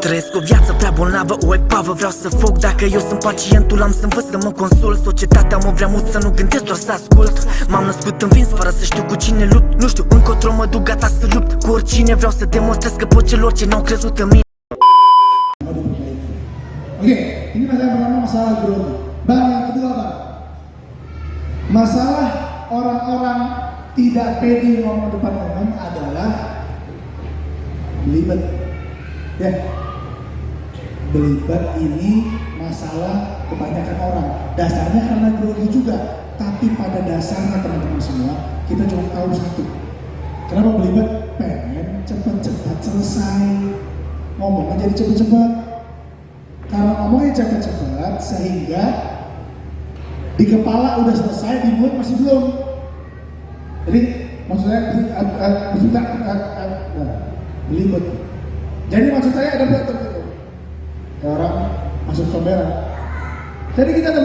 Trăiesc o viață prea bolnavă, o epavă. Vreau să foc, dacă eu sunt pacientul, am să învăț să mă consult. Societatea mă vrea mult să nu gândesc, doar să ascult. M-am născut învins fără să știu cu cine lupt. Nu știu încotro mă duc, gata să lupt cu oricine. Vreau să demonstrez că pot celor ce n-au crezut în mine. Oke, ini masalah pertama, masalah grogi. Bang, yang kedua bang, masalah orang-orang tidak pede ngomong depan umum adalah belibet. Ya, belibet ini masalah kebanyakan orang. Dasarnya karena grogi juga, tapi pada dasarnya teman-teman semua kita cuma tahu satu. Kenapa belibet? Pengen cepat-cepat selesai, ngomongnya jadi cepat-cepat. Karena ngomongnya cepat-cepat sehingga di kepala udah selesai, di mulut masih belum. Jadi maksudnya belibet. Jadi maksud saya ada betul gitu. Orang masuk comberan. Jadi kita akan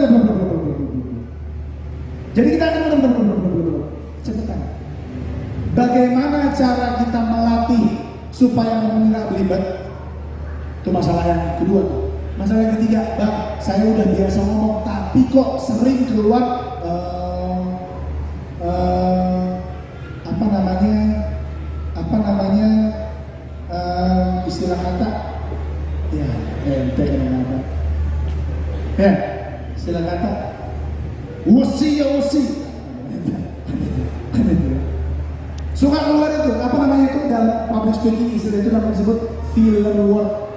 cepetan. Bagaimana cara kita melatih supaya ngomongnya nggak belibet? Itu masalah yang kedua. Masalah yang ketiga, bang, saya udah biasa ngomong, tapi kok sering keluar istilah kata, istilah kata, wusi. Suka keluar itu, apa namanya itu dalam public speaking, istilah itu namanya disebut filler word.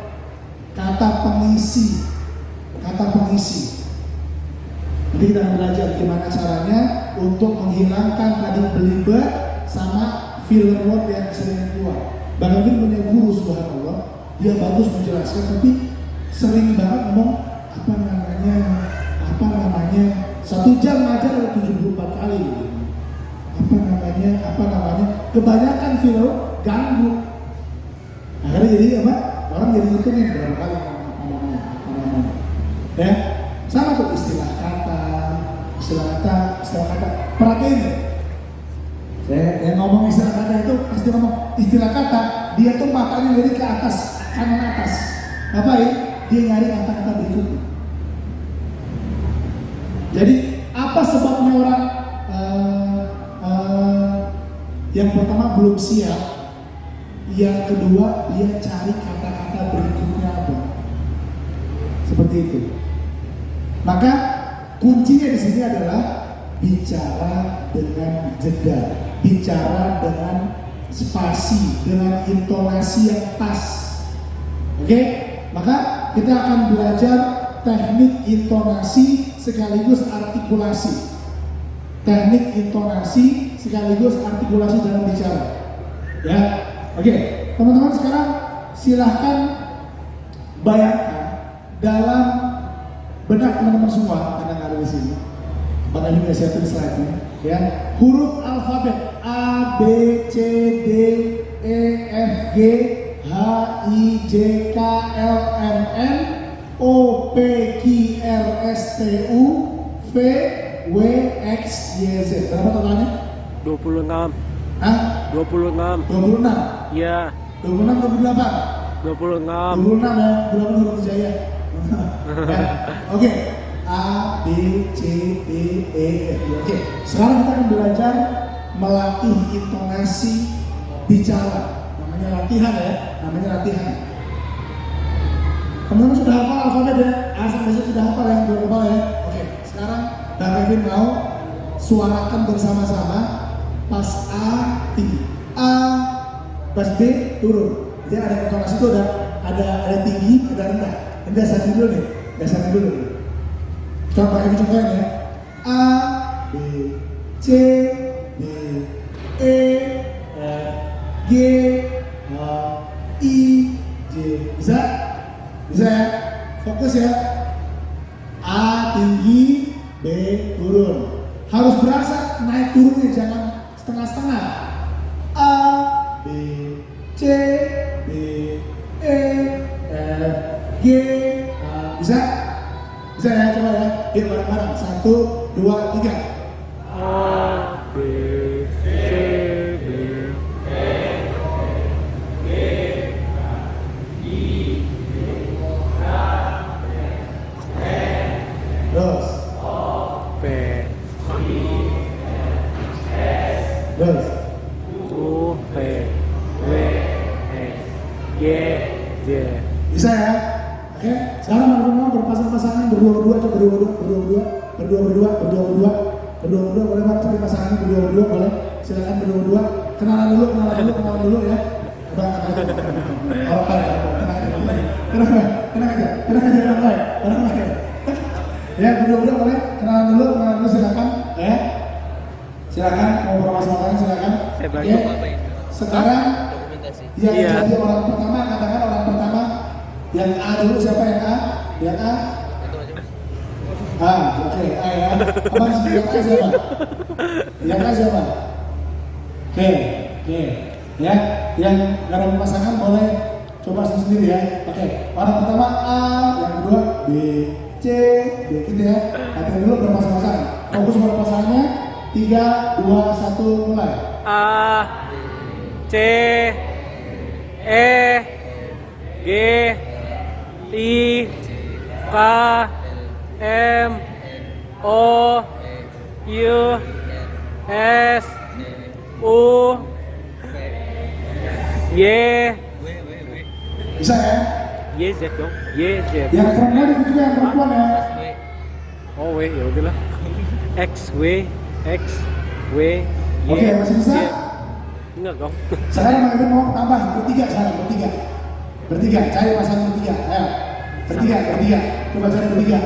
Kata pengisi. Jadi kita akan belajar gimana caranya untuk menghilangkan tadi belibet sama filler word yang sering keluar. Bang Alvin punya guru, subhanallah, dia bagus menjelaskan, tapi sering banget ngomong apa namanya 1 jam ngajar ada 74 kali. Apa namanya kebanyakan filler ganggu. Akhirnya jadi apa? Orang jadi ngitungin berapa kali ngomongnya. Ya, sama tuh istilah kata. Perhatiin. Saya yang ngomong istilah kata itu pasti ngomong istilah kata. Dia tuh matanya dari ke atas, kanan atas. Ngapain? Dia nyari kata-kata berikutnya. Jadi apa sebabnya orang yang pertama belum siap, yang kedua dia cari kata-kata berikutnya apa? Seperti itu. Maka kuncinya di sini adalah bicara dengan jeda, bicara dengan spasi, dengan intonasi yang pas. Oke? Maka kita akan belajar teknik intonasi sekaligus artikulasi. Teknik intonasi sekaligus artikulasi dalam bicara. Ya. Oke, teman-teman sekarang silahkan bayangkan dalam benak teman-teman semua karena ada di sini. Bakal juga siapin slide-nya, ya. Huruf alfabet A, B, C, D, E, F, G, H, I, J, K, L, M, N, O, P, Q, R, S, T, U, V, W, X, Y, Z. Berapa totalnya? 26. Hah? 26. 26? Iya. 26, 28? 26. 26 ya, bulan Nurul Jaya. Ya. Oke. A, B, C, D, E, F, G. Oke. Sekarang kita akan belajar melatih intonasi bicara. Namanya latihan ya, Teman-teman sudah hafal alfabet ya? A sampai Z sudah hafal yang belum hafal ya? Oke. Sekarang Bang Kevin mau suarakan bersama-sama. Pas A tinggi, A, pas B turun. Jadi ada intonasi itu ada tinggi, ada rendah. Ini dasarnya dulu nih. Coba pakai contohnya ya. A, B, C, D, E, F, G, H, I, J. Bisa ya? Fokus ya. A tinggi, B turun. Harus berasa naik turunnya, jangan setengah-setengah. A, B, C, D, E, F, G, H. Bisa ya? Coba ya. Yuk bareng-bareng. 1, 2, 3. A, B, C, D, E, F, G, H, I, J, G. Bisa ya? Oke, sekarang mau berpasang-pasangan berdua-berdua atau berdua-berdua boleh Pak, cari pasangannya berdua-berdua boleh. Silakan berdua-berdua. Kenalan dulu ya. Orang baik, tenang aja orang baik. Ya berdua-berdua boleh. Kenalan dulu silakan ya. Silakan mau berpasang-pasangan silakan. Oke. Sekarang yang jadi orang pertama, katakan orang pertama. Yang A dulu, siapa yang A? Yang A? Oke, A ya. Abang yang A siapa? Yang A siapa? Oke. Ya, yang gak ada pasangan boleh coba sendiri ya. Oke, orang pertama A, yang kedua B, C, D gitu ya. Nanti dulu berpasang-pasangan. Fokus berpasangannya. 3, 2, 1, mulai. A, C, E, G, I, K, M, O, U, S, U, Y. Bisa ya? Y, Z dong. Y, Z. Yang perempuan itu juga yang perempuan ya. Oh, W, ya udahlah. X, W, Y, Oke, masih bisa? Z. Enggak dong. Sekarang kita mau tambah bertiga sekarang, bertiga, cari pasangan bertiga, ayo, bertiga, coba cari bertiga,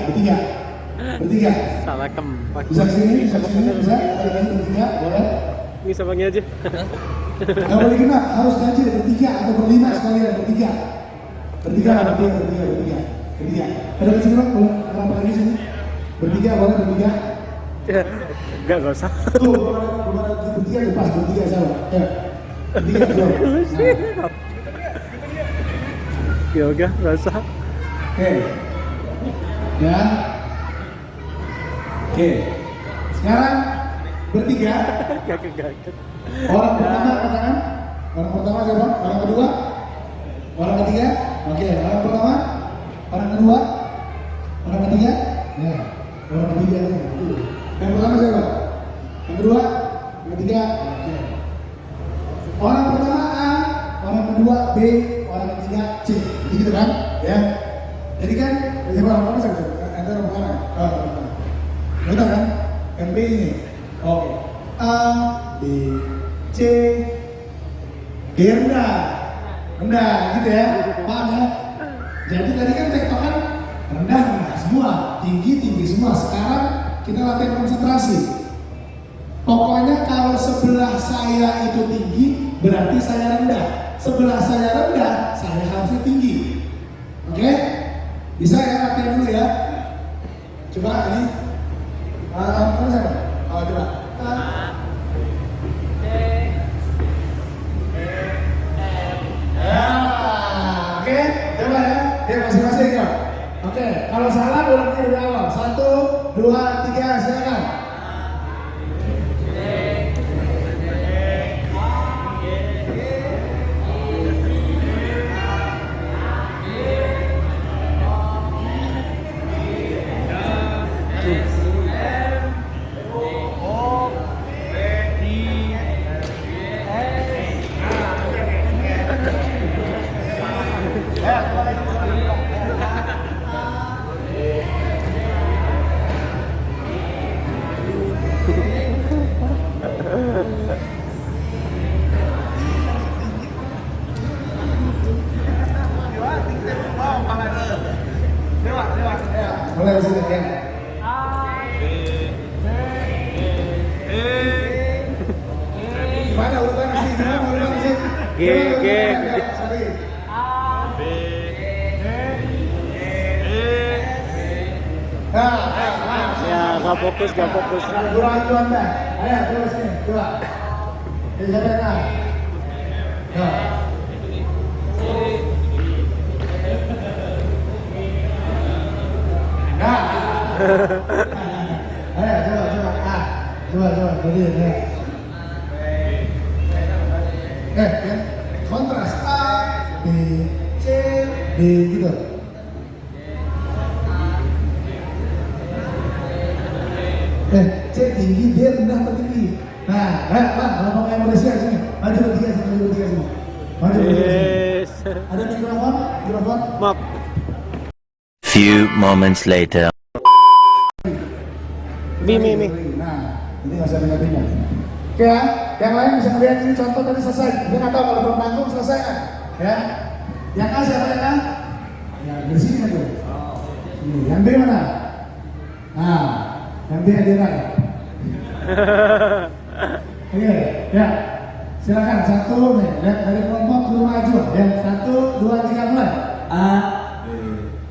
Salah tempat. bisa kesini, bisa, bertiga, boleh, Ini sabangnya aja. nggak boleh genap, harus ganjil bertiga atau berlima sekalian, bertiga, ada kesini bang, boleh, kenapa lagi sini, bertiga, Enggak usah. tuh, bertiga, lepas, bertiga sama, ya, bertiga, nah. Ya udah, enggak usah. Oke. Ya. Oke. Sekarang bertiga. Gak. Orang pertama katakan. Orang pertama siapa? Orang kedua? Orang ketiga? Oke, orang pertama. Orang kedua? Orang ketiga? Ya. Orang ketiga. Yang pertama siapa? Yang kedua? Yang ketiga? Oke. Orang pertama A, orang kedua B, orang ketiga C. Gitu kan? Ya. Jadi kan, siapa orang pertama siapa? Ada orang pertama. Betul kan? Yang B ini. Oke. A, B, C, G rendah, gitu ya. Paham ya? Jadi tadi kan tektokan rendah semua, tinggi semua. Sekarang kita latihan konsentrasi. Pokoknya kalau sebelah saya itu tinggi, berarti saya rendah. Sebelah saya rendah, saya harusnya tinggi. Oke? Bisa ya latihan dulu ya? Coba ini. Mana siapa? Oh, coba. Oke, coba ya. Ya masing-masing ya. Oke, kalau salah ulangnya dari awal. 1, 2, 3, silakan. Mulai sini ya. Mana urutan sih? G. Ya, gak fokus. Dua Anda. Ayo, coba sini, coba. Ini siapa yang A? Ya. Nah. Ayo, coba. A. Coba, berdiri ya. Ya. Kontras A, B, C, D gitu. C tinggi, D rendah atau tinggi. Nah, kalau mau Malaysia sini, maju bertiga sini. Maju bertiga sini. Ada mikrofon? Mikrofon? Maaf. Few moments later. Mi. Nah, ini nggak usah pindah-pindah. Oke ya, yang lain bisa melihat ini contoh tadi selesai. Dia nggak tahu kalau belum panggung selesai kan? Ya. Yang A siapa yang A? Ya, dari sini aja. Ini, yang B mana? Nah, yang B hadiran. Oke, ya. Silakan satu nih, lihat dari kelompok ke maju. Ya, 1, 2, 3 mulai. A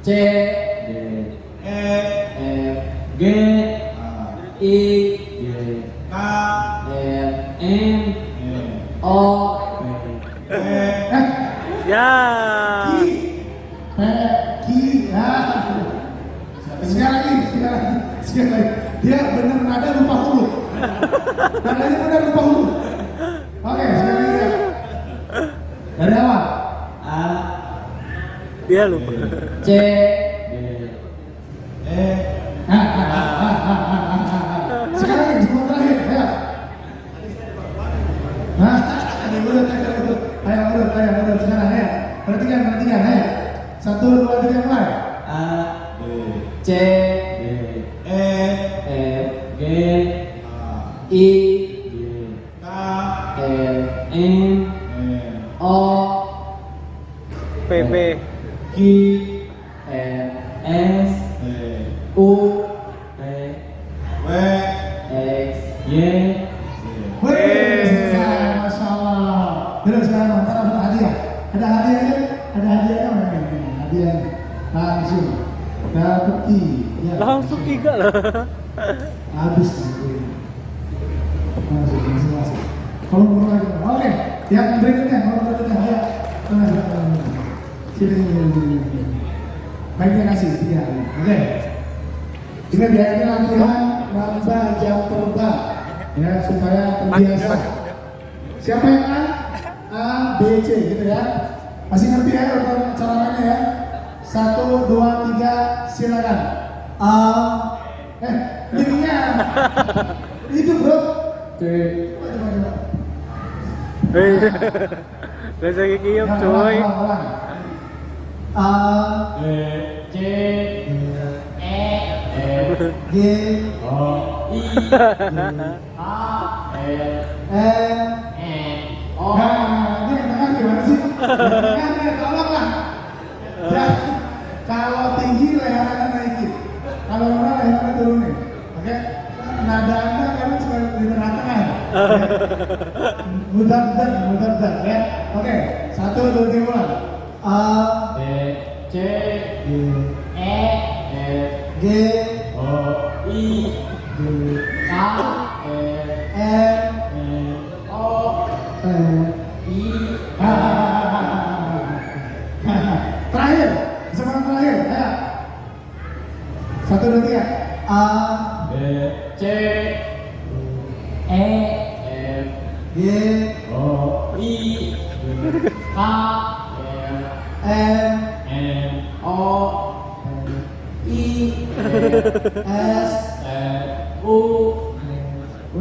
C D E F G I J K L M O P Ya. Sekali lagi. Dia benar nada lupa huruf. Nadanya benar lupa huruf. Oke, sekali lagi. Ya. Dari awal. A Dia lupa. C D E Sekarang lagi sebelum terakhir, ya. Nah, ini urut. Ayo sekarang ya. Perhatikan, ya. 1, 2, 3 mulai. A C D E F G I J K L M O PP. Q R S U T W X Y Wih, selesai, Masya Allah. Duduk sekarang, ntar ada hadiah. Ada hadiahnya? Ada hadiahnya mana? Hadiah langsung dapat I. Ya. Langsung 3 lah. Habis nanti. Masuk. Kalau mau lagi, oke. Yang berikutnya, ayo. Sini. Baiknya kasih 3. Oke. Ingat ya, ini latihan nambah jam terbang. Ya, supaya terbiasa. Siapa yang A, B, C gitu ya. Masih ngerti ya cara mainnya ya? 1, 2, 3, silakan. A, ininya. Itu bro. C Coba. Rasa kikiyap coy. A, B C E F G, O I A L M, O Nah, ini yang tengah gimana sih? Tengah, tolonglah. Ya, kalau tinggi leherannya naikin, kalau rendah leherannya turunin. Oke? Nada Anda karena cuma di tengah-tengah. Mudah-mudahan ya. Oke, 1, 2, 3 mulai. A, B C G, E F G, O I G, K L M, O I Terakhir, kesempatan terakhir, ya. 1, 2, 3. A, B C E F G, O I K L M, M O I, S, U W Y.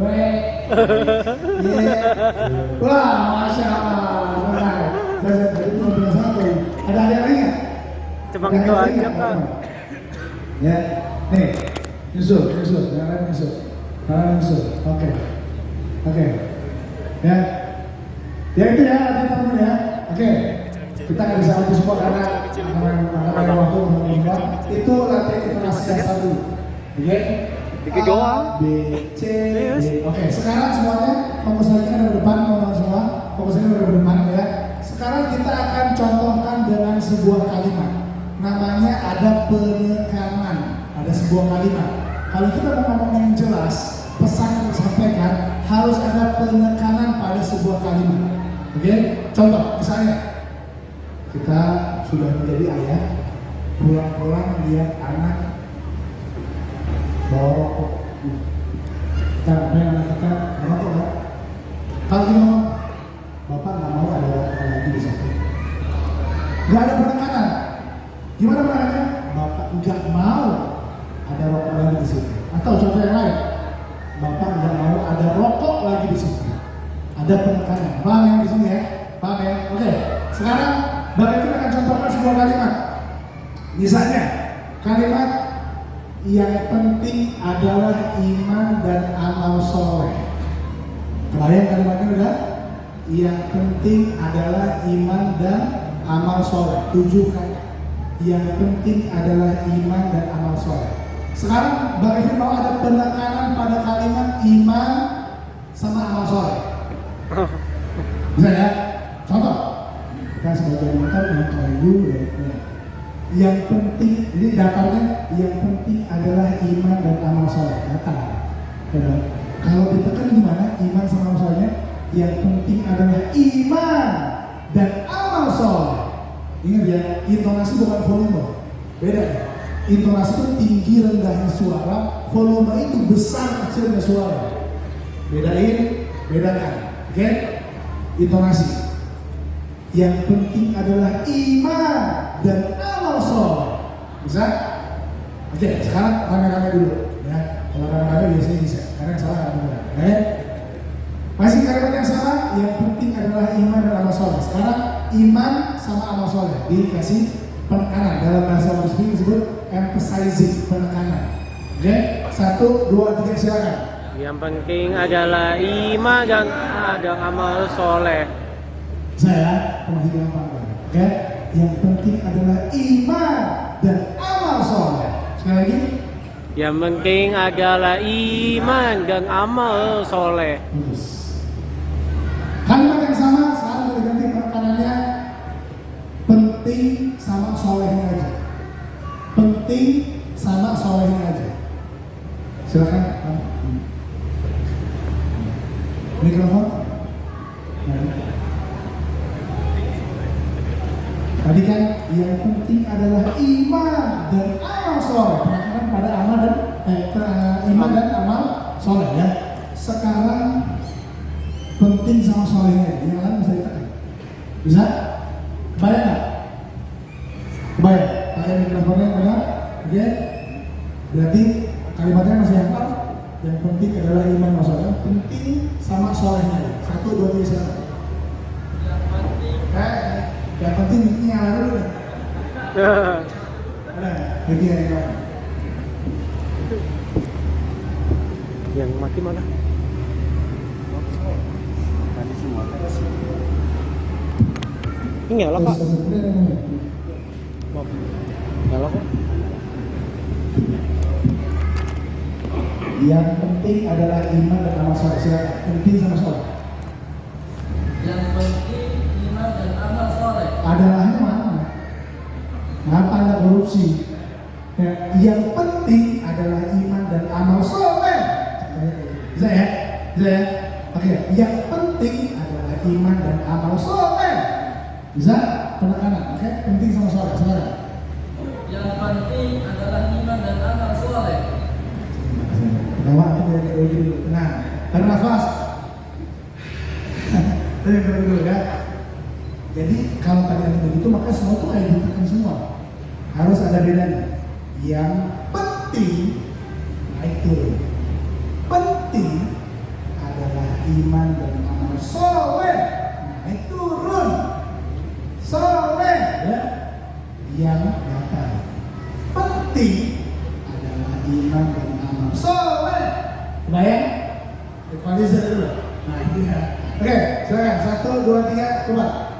Wah, Masya Allah. Selesai. Jadi belum biasa tuh. Ada lagi nggak? Cuma Ada gitu lagi aja nggak? kan. Ya, nih, nyusul, jangan nyusul. Oke. Ya, ya itu ya, nanti teman-teman ya. Oke, kita nggak bisa waktu semua karena waktu membuat itu latihan intonasi dasar dulu. Oke? Dikit doang. A, B, C, D. Oke, sekarang semuanya fokus lagi ke depan, teman-teman semua. Fokus lagi ke depan ya. Sekarang kita akan contohkan dengan sebuah kalimat. Namanya ada penekanan. Ada sebuah kalimat. Kalau kita mau ngomong yang jelas, pesan yang disampaikan harus ada penekanan pada sebuah kalimat. Oke? Contoh, misalnya kita sudah menjadi ayah, pulang-pulang lihat anak bawa rokok. Nah, apa yang anak kita merokok kan? Kalau dia ngomong, bapak nggak mau ada rokok lagi di sana. Nggak ada penekanan. Gimana penekanannya? Bapak nggak mau ada rokok lagi di sini. Atau contoh yang lain, bapak nggak mau ada rokok lagi di sini. Ada penekanan. Paham yang di sini ya? Paham ya? Oke. Sekarang Bang Evin akan contohkan sebuah kalimat. Misalnya, kalimat yang penting adalah iman dan amal soleh. Kebayang kalimatnya udah? Yang penting adalah iman dan amal soleh. 7 kali. Yang penting adalah iman dan amal soleh. Sekarang Bang Evin mau ada penekanan pada kalimat iman sama amal soleh. Bisa ya? Contoh. Kita sebagai mentor yang ibu yang penting, ini datarnya yang penting adalah iman dan amal soleh. Datar. Kalau ditekan gimana? Iman sama amal solehnya? Yang penting adalah iman dan amal soleh. Ingat ya, intonasi bukan volume. Beda ya. Intonasi itu tinggi rendahnya suara, volume itu besar kecilnya suara. Bedakan. Oke? Intonasi. Yang penting adalah iman dan amal soleh. Bisa? Oke, sekarang rame-rame dulu. Ya, kalau rame-rame biasanya bisa. Karena yang salah nggak benar. Oke? Masih kalimat yang sama. Yang penting adalah iman dan amal soleh. Sekarang iman sama amal soleh dikasih penekanan. Dalam bahasa Arab disebut emphasizing, penekanan. Oke? 1, 2, 3 silakan. Yang penting adalah iman dan ada amal soleh. Saya masih gampang, oke? Yang penting adalah iman dan amal soleh. Sekali lagi. Yang penting adalah iman dan amal soleh. Bagus. Kalimat yang sama sekarang udah diganti penekanannya. Penting sama solehnya aja. Penting sama solehnya aja. Silakan. Mikrofon. Tadi kan yang penting adalah iman dan amal soleh. Penekanan pada amal dan iman dan amal soleh ya. Sekarang penting sama solehnya. Yang lain bisa ditekan. Bisa? Kebayang nggak? Kebayang? Pakai mikrofonnya benar? Oke? Berarti kalimatnya masih hafal. Yang penting adalah iman dan soleh. Penting sama solehnya. 1, 2, 3 silakan. Yang penting ini nyala dulu nih. Ada, lagi yang lain. Yang mati mana? Ini nyala kak? Nyala kok? Yang penting adalah iman dan amal soleh. Silakan. Penting sama soleh. Yang penting iman dan amal soleh. Adalahnya mana? Kenapa anda korupsi? Ya, yang penting adalah iman dan amal soleh. Bisa ya? Bisa ya? Oke. Yang penting adalah iman dan amal soleh. Bisa? Penekanan. Oke. Penting sama soleh. Silakan. Yang penting adalah iman dan amal soleh. Bawa aku dari dulu. Nah, tarik nafas. Tarik dulu ya. Jadi kalau kalian begitu maka semua itu kayak ditekan semua. Harus ada bedanya. Yang penting naik turun. Penting adalah iman dan amal soleh. Naik turun. Soleh ya. Yang datar. Penting adalah iman dan amal soleh. Kebayang? Equalizer dulu. Nah itu ya. Oke, silakan. 1, 2, 3, keluar.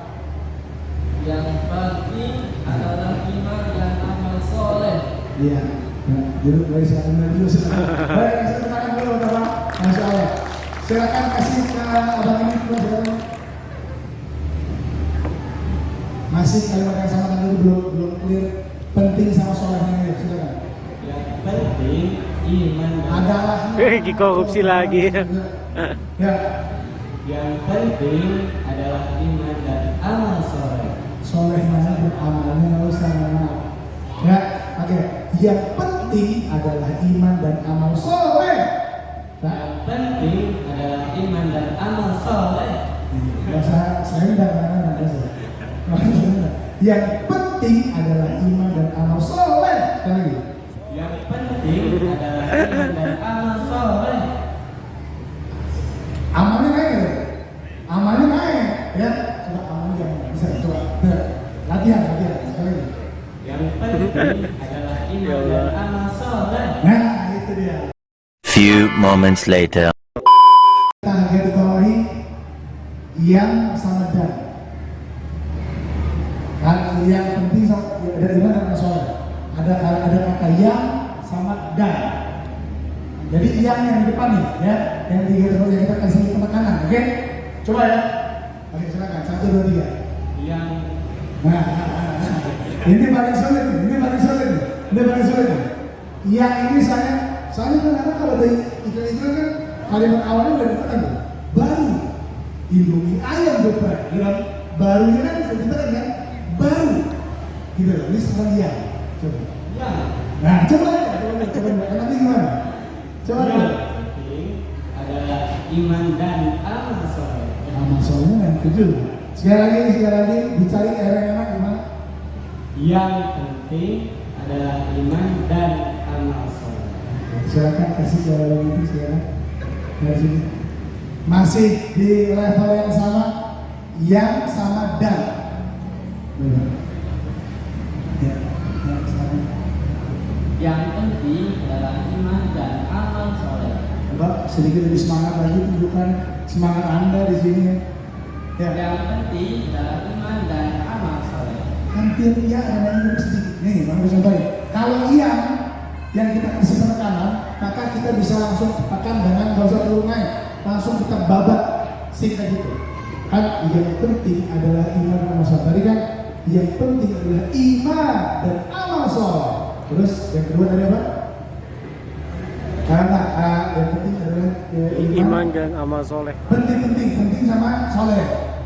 Yang penting adalah iman dan amal soleh. Iya. Nah, jadi mulai saya benar dulu silakan. Baik, kasih tangan dulu Bapak. Masya Allah. Silakan kasih ke abang ini dulu silakan. Masih kalimat yang sama kan dulu belum clear. Penting sama solehnya ya, silakan. Yang penting iman dan Adalah. Korupsi lagi. Ya. Yang penting adalah iman dan amal soleh. Solehnya beramalnya harus sama. Ya, oke. Yang penting adalah iman dan amal soleh. Yang penting adalah iman dan amal soleh. Bahasa Sunda mana bahasa? Yang penting adalah iman dan amal soleh. Sekali lagi. Yang penting adalah iman dan amal soleh. Amalnya naik, ya? Amalnya naik, ya? Coba amalnya jangan bisa coba. penting adalah iman dan amal soleh. Nah, itu dia. Few moments later. Kita garis bawahi yang sama dan. Kan yang penting ada iman dan amal soleh. Ada kata yang sama dan. Jadi yang di depan nih, ya, yang di garis bawah yang kita kasih penekanan, oke? Coba ya. Oke, silakan. 1, 2, 3. Yang Nah, ini paling sulit nih, ini paling sulit nih, ini paling sulit nih. Yang ini soalnya kan kalau dari iklan kan kalimat awalnya udah ditekan tuh. Baru Indomie ayam geprek, gitu kan? Barunya kan bisa ditekan kan? Baru, gitu loh. Ini sekarang yang, coba. yang Nah, coba nanti gimana? Coba yang dulu. penting adalah iman dan amal soleh. Amal soleh yang 7. Sekali lagi dicari air yang enak gimana? Yang penting adalah iman dan amal soleh. Silakan kasih jawaban itu silakan dari sini. Masih di level yang sama dan. Ya, silakan. Yang penting adalah iman dan amal soleh. Coba sedikit lebih semangat lagi, tunjukkan semangat Anda di sini ya. Ya, Yang penting adalah iman dan amal soleh. hampir iya, ada yang lebih sedikit. Nih, Bang bisa contohin. Kalau yang kita kasih penekanan, maka kita bisa langsung tekan dengan nggak usah terlalu naik, langsung kita babat singkat gitu. Kan yang penting adalah iman dan amal soleh. Tadi kan yang penting adalah iman dan amal soleh. Terus yang kedua tadi apa? Karena yang penting adalah Iman dan amal soleh. penting sama soleh.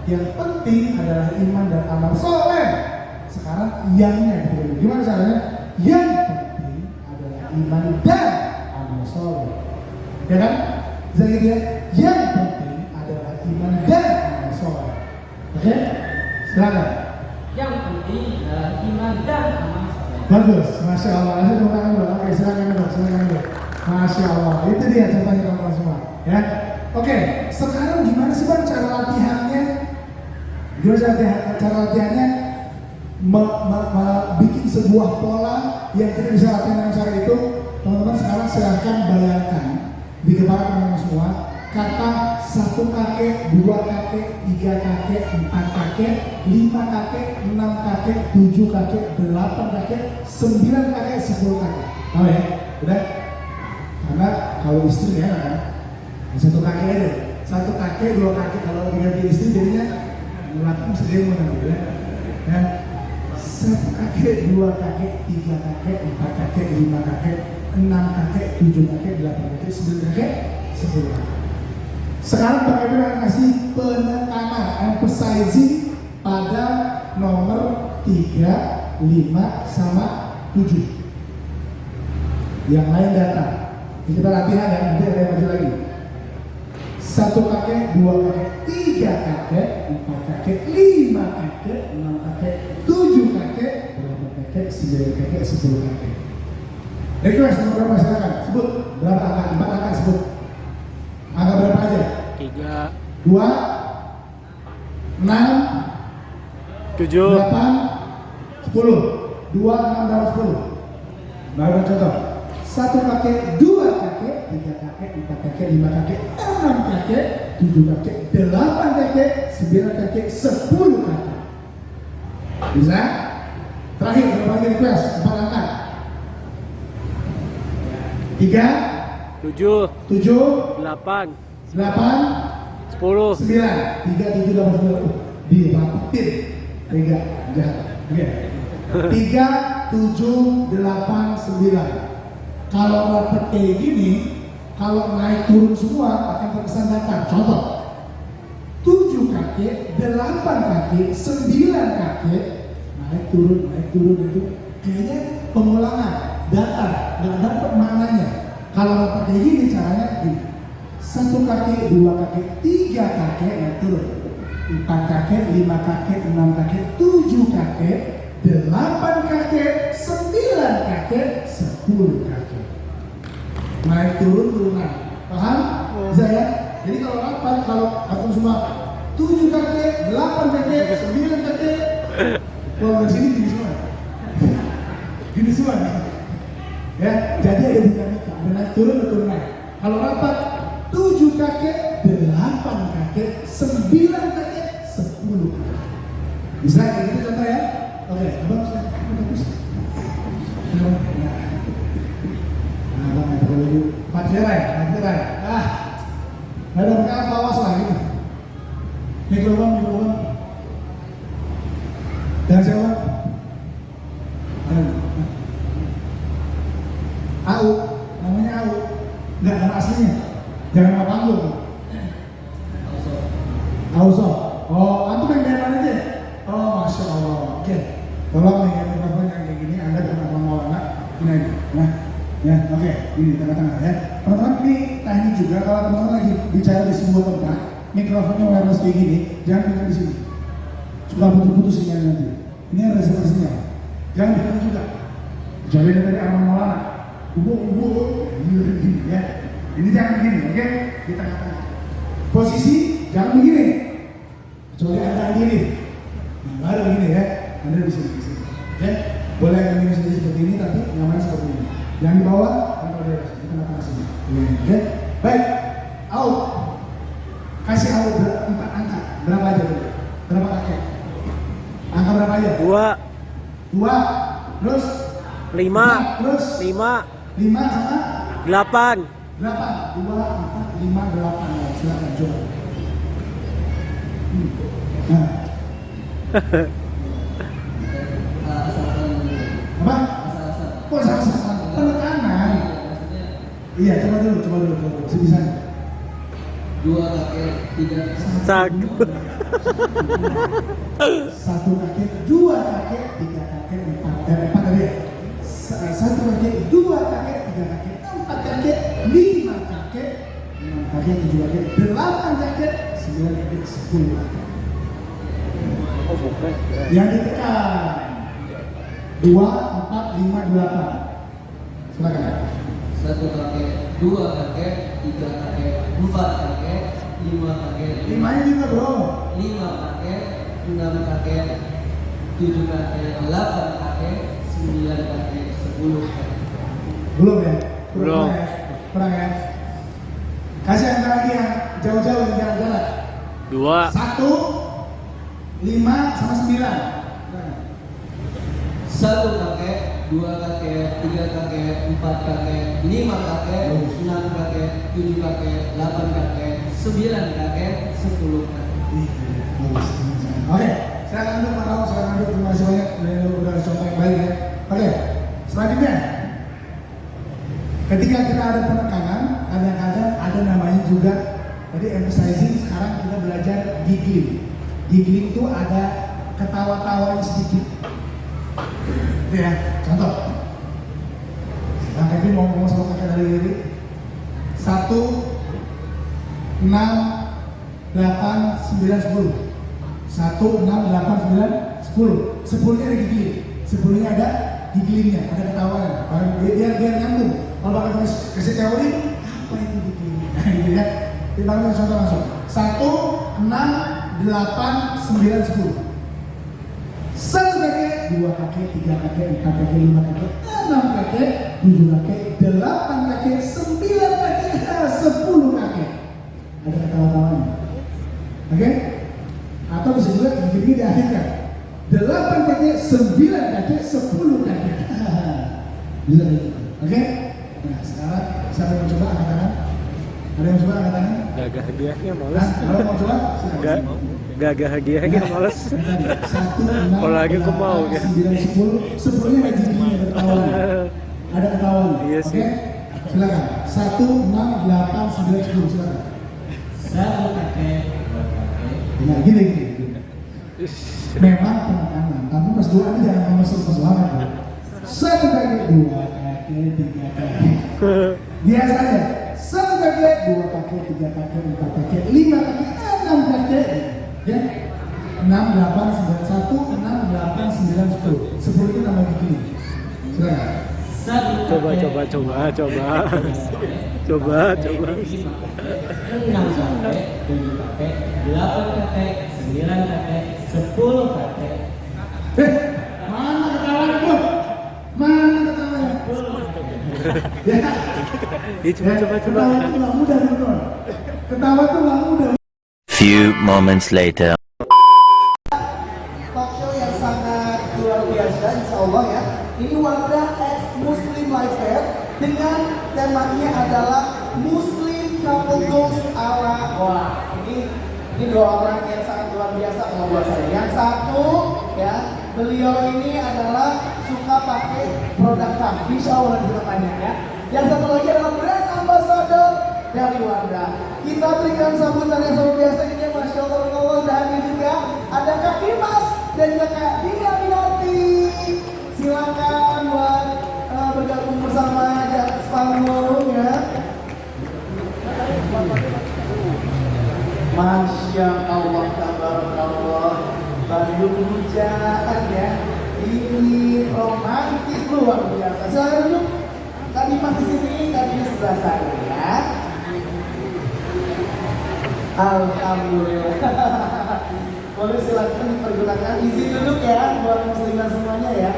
Yang penting adalah iman dan amal soleh. Sekarang yangnya gimana caranya? Yang penting adalah iman dan amal soleh. Ya kan? Bisa gitu ya? Yang penting adalah iman dan amal soleh. Oke? Silakan. Yang penting adalah iman dan amal soleh. Bagus, masya Allah. Saya tepuk tangan dulu. Oke, silakan dulu. Masya Allah. Itu dia contohnya teman-teman semua. Ya. Oke, sekarang gimana sih Bang cara latihannya? Gimana cara latihannya? Bikin sebuah pola yang kita bisa latihan dengan cara itu. Teman-teman sekarang silahkan bayangkan di kepala teman-teman semua kata 1 kakek, 2 kakek, 3 kakek, 4 kakek, 5 kakek, 6 kakek, 7 kakek, 8 kakek, 9 kakek, 10 kakek. Tahu ya? Udah? Karena kalau istri ya kan 1 kakek aja. 1 kakek, 2 kakek, kalau diganti istri jadinya melakukan sedemo nanti ya. Ya. 1 kakek, 2 kakek, 3 kakek, 4 kakek, 5 kakek, 6 kakek, 7 kakek, 8 kakek, 9 kakek, 10 kakek. Sekarang Bang Emil akan kasih penekanan, emphasizing pada nomor 3, 5, sama 7. Yang lain datang. Kita latihan ya, nanti ada yang maju lagi. 1 kakek, 2 kakek, 3 kakek, 4 kakek, 5 kakek, 6 kakek, 7 kakek, 8 kakek, 9 kakek, 10 kakek. Request nomor berapa silakan? Sebut berapa angka? 4 angka sebut. Angka berapa aja? 3, 2, 6, 7, 8, 10. 2, 6, 8, 10. Baru contoh. 1 kakek, 2 kakek, 3 kakek, 4 kakek, 5 kakek, 6 kakek, 7 kakek, 8 kakek, 9 kakek, 10 kakek. Bisa? Terakhir, berapa lagi request? 4 angka. 3, 7, 7, 8, 8, 10. 9, 3, 7, 8, 9. Dirapetin. 3, jahat. Oke. 3, 7, 8, 9. Kalau rapet kayak gini, kalau naik turun semua akan terkesan datar. Contoh, 7 kakek, 8 kakek, 9 kakek, naik turun itu kayaknya pengulangan, datar, nggak dapat maknanya. Kalau rapet kayak gini caranya di 1 kakek, 2 kakek, 3 kakek naik turun, 4 kakek, 5 kakek, 6 kakek, 7 kakek, 8 kakek, 9 kakek, 10 kakek. Naik turun turunan, paham? Bisa ya? Jadi kalau rapat, kalau atur semua 7 kakek, 8 kakek, 9 kakek, kalau dari sini gini semua. Gini semua nih. Ya, jadi ada dinamika, ada naik turun naik. Kalau rapat 7 kakek, 8 kakek, 9 kakek, 10 kakek. Bisa kayak gitu contoh ya? Oke, abang bisa. Bagus. Nah, abang ada dulu. Fatjerai. Ada mereka awas lah gitu. Mikrofon. Dan siapa? Au, namanya Au. Enggak nama aslinya. Jangan nama panggung. Auso. Oh, antum yang dari mana aja? Oh, masya Allah. Oke. Tolong nih mikrofon yang kayak gini, Anda dengan Bang Maulana ini aja. Nah, ya, oke. Ini tengah-tengah ya. Teman-teman, ini teknik juga kalau teman-teman lagi bicara di sebuah tempat, mikrofonnya wireless kayak gini, jangan pegang di sini. Suka putus-putus sinyal nanti. Ini ada sinyal. Jangan pegang juga. Kecuali dari Bang Maulana. Gini ya. Ini jangan begini, oke? Di tengah-tengah. Posisi jangan begini. Kecuali Anda diri. Nah, baru begini ya. Anda di sini. Oke? Boleh Anda begini sendiri seperti ini, tapi nyaman seperti ini. Yang di bawah, Anda di atas. Di tengah-tengah sini. Oke? Baik. Out. Kasih out 4 angka. Berapa aja dulu? Berapa kakek? Angka berapa aja? 2. Terus? 5. Terus? 5 sama? 8. 2, 4, 5, 8. Nah, silakan coba. Nah. Apa? Kok salah-salah? Penekanan. Iya, coba dulu. Sebisa. 2 kakek, 3 Sak. 1 kakek, 2 kakek, 3 kakek, 4 tadi ya? 1 kakek, 2 kakek, 3 kakek, 4 kakek, 5 kakek, 6 kakek, 7 kakek, 8 kakek, 9 kakek, 10 kakek. Oh, bukan. Yang ditekan 2, 4, 5, 8. Silakan. 1 kakek, 2 kakek, 3 kakek, 4 kakek, 5 kakek, 5-nya juga bro. 5 kakek, 6 kakek, 7 kakek, 8 kakek, 9 kakek, 10 kakek. Belum ya? Belum. Kurang ya? Kasih angka lagi yang jauh-jauh yang jalan-jalan. 2. 1, 5 sama 9. 1 kakek, 2 kakek, 3 kakek, 4 kakek, 5 kakek, 6 kakek, 7 kakek, 8 kakek, 9 kakek, 10 kakek. Bagus. Oke, silakan duduk Pak Raul, silakan duduk. Terima kasih banyak udah contoh yang baik ya. Oke, selanjutnya. Ketika kita ada penekanan, kadang-kadang ada namanya juga tadi emphasizing, sekarang kita belajar giggling. Giggling itu ada ketawa-tawa yang sedikit. Itu ya, contoh. Bang Kevin mau ngomong sama kakek dari diri. 1, 6, 8, 9, 10. 1, 6, 8, 9, 10. 10-nya ada giggling. 10-nya ada gigglingnya, ada ketawanya. Biar nyambung. Kalau bakal kasih teori, apa itu giggling? Nah gitu ya. Kita ambil contoh langsung. 1, 6, 8, 9, 10. 1 kakek, 2 kakek, 3 kakek, 4 kakek, 5 kakek, 6 kakek, 7 kakek, 8 kakek, 9 kakek, 10 kakek. Ada ketawa-tawanya. Oke? Atau bisa juga gini diakhirkan. 8 kakek, 9 kakek, 10 kakek. Bisa gitu. Oke? Nah sekarang siapa yang mau coba angkat tangan? Ada yang mau coba angkat tangan? Gagah hadiahnya Nah, males. kalau mau coba, silakan. Gagah hadiahnya males. 1, 6, Kalau lagi aku mau, 8, ya. 9, 10. 10-nya ada giginya, ada ketawanya. Ada ketawanya. Iya Oke? sih. Silakan. 1, 6, 8, 9, 10. Silakan. 1 kakek, 2 kakek, Nah, gini. Memang penekanan, tapi pas doa ini jangan mesum-mesum banget. 1 kakek, 2 kakek, 3 kakek. Biasa aja. 1 kakek, 2 kakek, 3 kakek, 4 kakek, 5 kakek, 6 kakek. Ya. 6, 8, 9, 1, 6, 8, 9, 10. 10 itu nama gini. Silakan. 1 Coba. kakek, 6 kakek, 7 kakek, 8 kakek, 9 kakek, 10 kakek. Mana ketahuan itu? Mana Ya. Ya, coba. Ketawa tuh nggak mudah teman-teman. Ketawa tuh nggak mudah. Few moments later. Talk show yang sangat luar biasa, insya Allah ya. Ini Wardah X Muslim Life Fair dengan temanya adalah Muslim Couple Goals ala. Wah, ini dua orang yang sangat luar biasa kalau buat saya. Yang satu ya, beliau ini adalah suka pakai produk kami. Insya Allah nanti kita tanya ya. Yang satu lagi adalah brand ambassador dari Wardah. Kita berikan sambutan yang luar biasa ini, Masya Allah, dan juga ada Kak Dimas dan juga Kak Dina Minati. Silakan buat bergabung bersama di atas panggung ya. Masya Allah, tabarakallah. Bandung hujan ya. Ini romantis luar biasa. Silakan duduk. Kak Dimas di sini, Kak Dina sebelah saya ya. Alhamdulillah. Boleh silakan dipergunakan, izin duduk ya buat muslimah semuanya ya.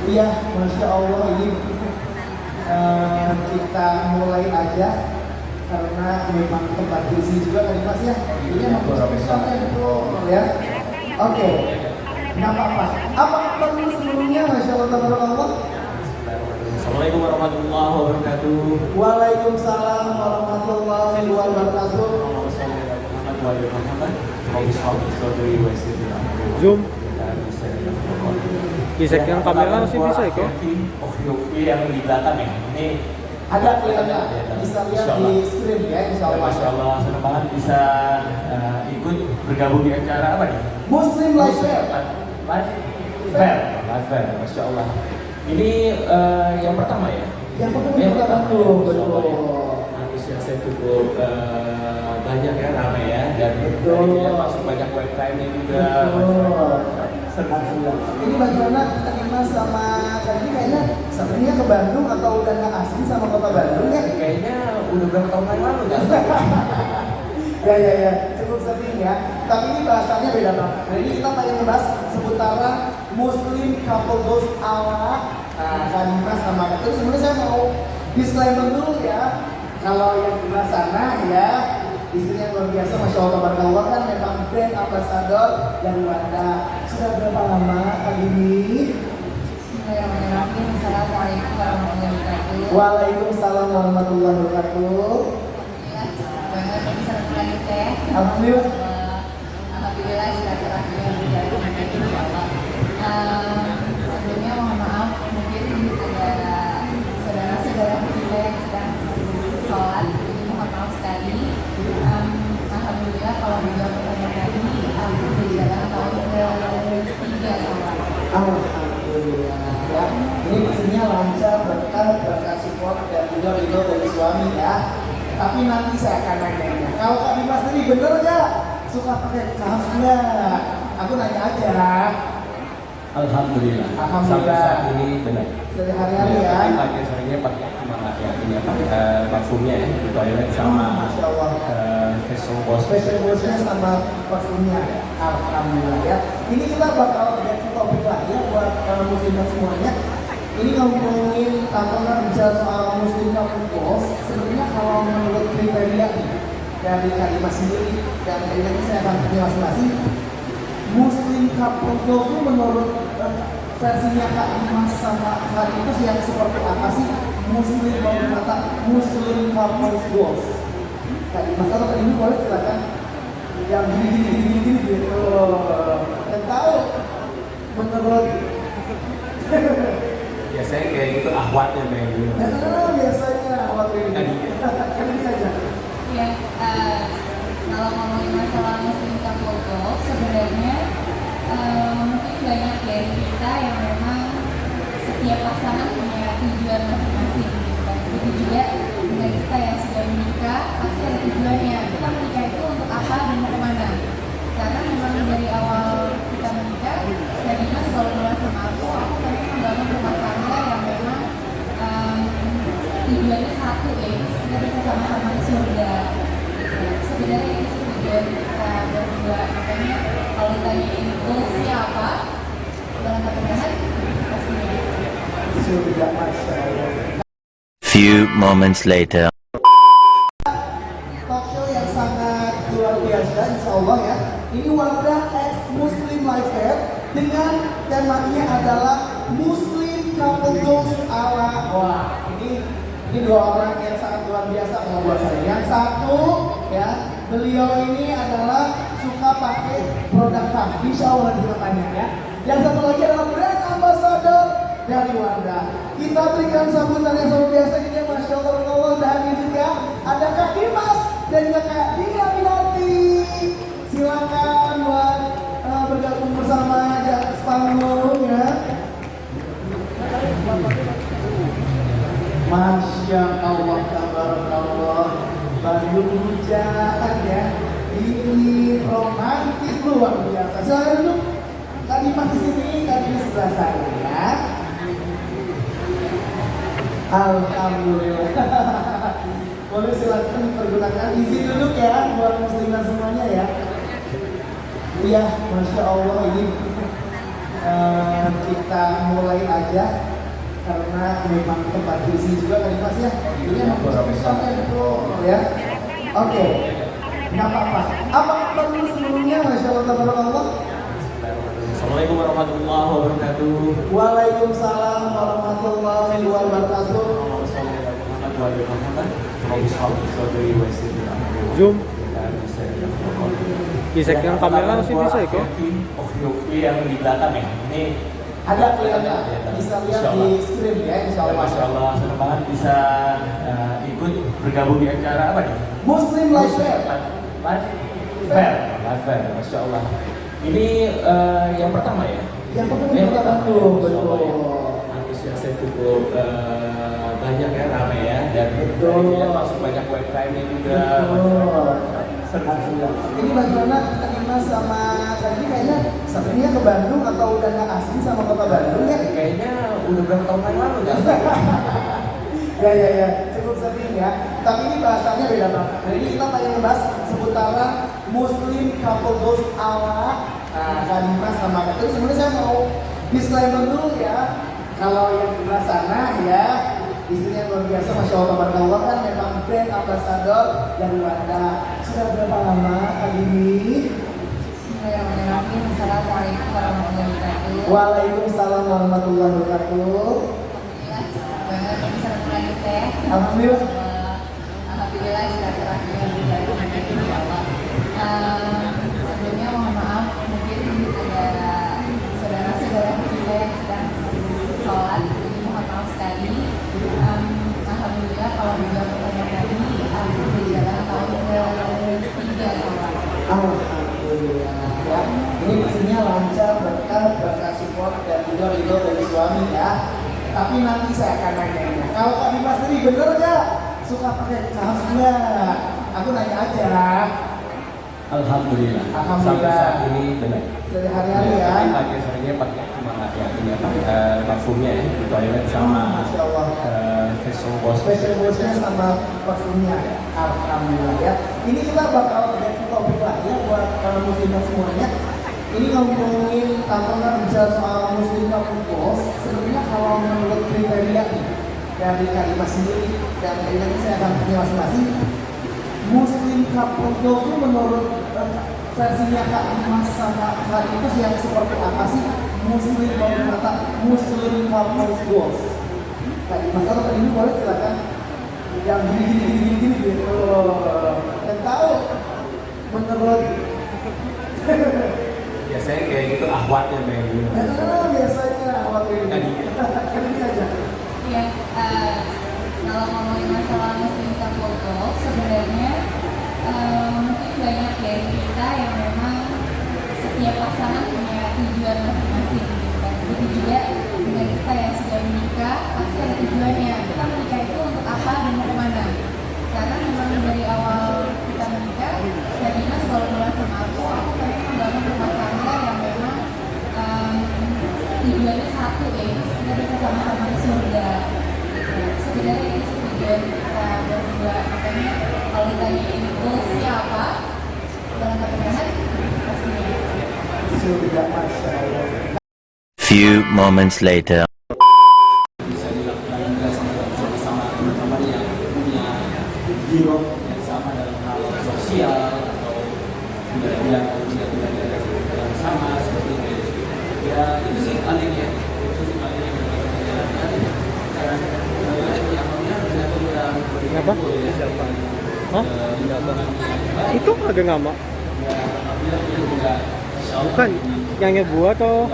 Iya, Masya Allah, ini kita mulai aja karena memang tempat diisi juga kan Mas ya. Ini memang spesial ya. Oke, nggak apa-apa. Apa perlu sebelumnya, Masya Allah, tabarakallah. Assalamualaikum warahmatullahi wabarakatuh. Waalaikumsalam warahmatullahi wabarakatuh. Zoom. Gesekkan kamera sih bisa ya kok. Oh, Yofi yang di belakang ya. Ini Ada kelihatan, bisa lihat di screen ya, insya Allah. Masya Allah, senang banget bisa ikut bergabung di acara apa nih? Muslim Life Fair. Live Fair, Masya Allah. Ini yang pertama ya? Yang pertama tuh, betul. Antusiasnya cukup banyak ya, ramai ya. Dan Betul. ini masuk banyak UMKM-nya juga. Alhamdulillah. Ini bagaimana kita Dimas sama Kak Dini kayaknya sebenarnya ke Bandung atau udah nggak asing sama kota Bandung ya? Kayaknya udah berapa tahun yang lalu kan? Ya, cukup sering ya. Tapi ini bahasannya beda banget. Nah ini kita pengen membahas seputaran Muslim Couple Goals ala Kak Dimas sama Kak Dini. Sebenarnya saya mau disclaimer dulu ya. Kalau yang sebelah sana ya, istrinya luar biasa, Masya Allah, tabarakallah, kan memang brand ambassador dari Wardah. Sudah berapa lama Kak Dini? Bismillahirrahmanirrahim. Assalamualaikum warahmatullahi wabarakatuh. Waalaikumsalam warahmatullahi wabarakatuh. Banget bisa lagi teh. Alhamdulillah. Alhamdulillah silaturahmi yang berjalan dengan baik, insyaallah. Sebelumnya mohon maaf mungkin ada saudara-saudara kita yang sedang sholat, jadi mohon maaf sekali. Alhamdulillah kalau dijawab pertanyaan tadi, berjalan tahun ke-3 sholat. Alhamdulillah ya. Ini pastinya lancar, berkat support dan juga ridho dari suami ya. Tapi nanti saya akan nanya. Kalau Kak Dimas tadi bener nggak suka pakai kaos nggak? Aku nanya aja. Alhamdulillah. Alhamdulillah. Sampai saat ini benar. Sehari-hari ya. Tapi pakai seringnya pakai cuma ya ini apa parfumnya ya di toilet sama Masya Allah. facial wash. Special bosnya sama parfumnya. Alhamdulillah ya. Ini kita bakal ganti topik lagi ya buat muslimat semuanya. Ini ngomongin tantangan bicara soal muslim couple goals. Sebenarnya kalau menurut kriteria dari Kak Dimas sendiri dan ini saya akan tanya masing-masing. Muslim couple goals itu menurut versinya Kak Dimas sama Kak Dimas yang seperti apa sih? Muslim kata Muslim couple goals. Kak Dimas atau Kak Dimas boleh silakan. Yang gini gitu. Dan tahu menurut Biasanya kayak gitu akhwatnya kayak gitu. biasanya waktu ini kan ini saja. Ya, kalau ngomongin masalah muslim couple goals, sebenarnya mungkin banyak dari kita yang memang setiap pasangan punya tujuan masing-masing gitu kan. Begitu juga dengan kita yang sudah menikah, pasti ada tujuannya. Kita menikah itu untuk apa dan mau kemana? Karena memang dari awal kita menikah, dari Mas selalu bilang sama aku pengen membangun rumah tangga yang memang tujuannya satu, yaitu kita bisa sama-sama ke surga. Sebenarnya itu tujuan kita berdua. Makanya kalau ditanyain goalsnya apa, dalam mudah-mudahan pastinya Surga, Masya Allah. few moments later. Talk show yang sangat luar biasa, insya Allah ya. Ini Wardah X Muslim Lifestyle dengan temanya adalah Muslim Couple Goals ala. Wah, ini dua orang yang sangat luar biasa kalau buat saya. Yang satu ya, beliau ini adalah suka pakai produk Kaf, insya Allah nanti kita tanya ya. Yang satu lagi adalah brand ambassador dari Wardah. Kita berikan sambutan yang luar biasa ini, Masya Allah, dan juga ada Kak Dimas dan juga Kak Dina Aminati. Silakan buat bergabung bersama di atas panggung ya. Masya Allah, tabarakallah, Bandung hujan ya. Ini romantis luar biasa. Silakan duduk. Kak Dimas di sini, Kak Dina sebelah saya ya. Alhamdulillah. Boleh silakan pergunakan izin duduk ya buat musliman semuanya ya. Iya, Masya Allah, ini kita mulai aja karena memang tempat di sini juga kan Mas ya. Ini emang sampai betul ya. Oke, nggak apa-apa. Apa kabar dulu sebelumnya, Masya Allah, tabarakallah. Assalamualaikum warahmatullahi wabarakatuh. Waalaikumsalam warahmatullahi wabarakatuh. Zoom. Gesekkan kamera sih bisa ya? Oh, Yofi yang di belakang ya. Ini Ada kelihatan, bisa lihat di screen ya, insya Allah. Masya Allah, senang banget bisa ikut bergabung di acara apa nih? Muslim Lifestyle. Live fair, Masya Allah. Ini yang pertama ya? Yang pertama tuh, betul. Antusiasnya cukup banyak ya, ramai ya, dan Betul. masuk banyak UMKM-nya juga. Betul. Seru. Ini bagaimana Kak Dimas sama Kak Dini kayaknya sebenarnya ke Bandung atau udah nggak asing sama kota Bandung ya? Kayaknya udah berapa tahun yang lalu ya? Ya, cukup sering ya. Tapi ini bahasanya beda banget. Nah ini kita pengen ngebahas seputaran Muslim Couple Goals ala Kak Dimas sama Kak Dini. Sebenarnya saya mau disclaimer dulu ya. Kalau yang sebelah sana ya, istrinya luar biasa, Masya Allah, tabarakallah, kan memang brand ambassador dari Wardah. Sudah berapa lama Kak Dini? Bismillahirrahmanirrahim. Assalamualaikum warahmatullahi wabarakatuh. Waalaikumsalam warahmatullahi wabarakatuh. Alhamdulillah bisa mulai teh. Alhamdulillah. Alhamdulillah sudah terakhir dari insya Allah. Sebelumnya mohon maaf mungkin ada saudara-saudara juga yang sedang sholat, jadi mohon maaf sekali. Alhamdulillah kalau juga pertanyaan tadi berjalan tahun ke-3 sholat. Alhamdulillah ya. Ini pastinya lancar, berkah support dan juga ridho dari suami ya. Tapi nanti saya akan nanya. Kalau Kak Dimas tadi bener nggak suka pakai kaos nggak? Aku nanya aja. Alhamdulillah. Alhamdulillah. Sampai saat ini benar. Sehari-hari ya. Tapi pagi sorenya pakai cuma nggak yakin ya parfumnya ya di toilet sama Masya Allah. facial wash. Special bosnya sama parfumnya. Alhamdulillah ya. Ini kita bakal ganti topik lagi ya buat muslimat semuanya. Ini ngomongin tantangan bicara soal Muslim Couple Goals. Sebenarnya kalau menurut kriteria dari Kak Dimas sendiri dan ini saya akan tanya masing-masing. Muslim Couple Goals itu menurut versinya Kak Dimas sama Kak itu yang seperti apa sih? Muslim kata Muslim Couple Goals. Kak Dimas atau Kak ini boleh silakan yang gini gitu. Dan tahu menurut Biasanya kayak gitu ahwatnya memang. biasanya waktu ini. Ini aja. Ya, kalau ngomongin masalah Muslim Couple Goals, sebenarnya mungkin banyak dari kita yang memang setiap pasangan punya tujuan masing-masing gitu kan. Begitu juga dengan kita yang sudah menikah, pasti ada tujuannya. Kita menikah itu untuk apa dan mau kemana? Karena memang dari awal kita menikah, Kak Dimas selalu bilang sama aku pengen membangun rumah tangga yang memang tujuannya satu, yaitu kita bisa sama-sama ke surga. Sebenarnya ini tujuan kita berdua. Makanya kalau ditanyain goalsnya apa, dalam pertanyaan pastinya Sudah, Masya Allah. Few moments later. Bisa dilakukan sama teman-teman Zero. yang sama dalam hal sosial atau bidang yang sama seperti itu. Ya itu sih paling ya. Itu sih paling yang kita jalankan. Dan yang lainnya ternyata udah Kenapa? siapa? Hah? Itu ada nama? Bukan, yang gua atau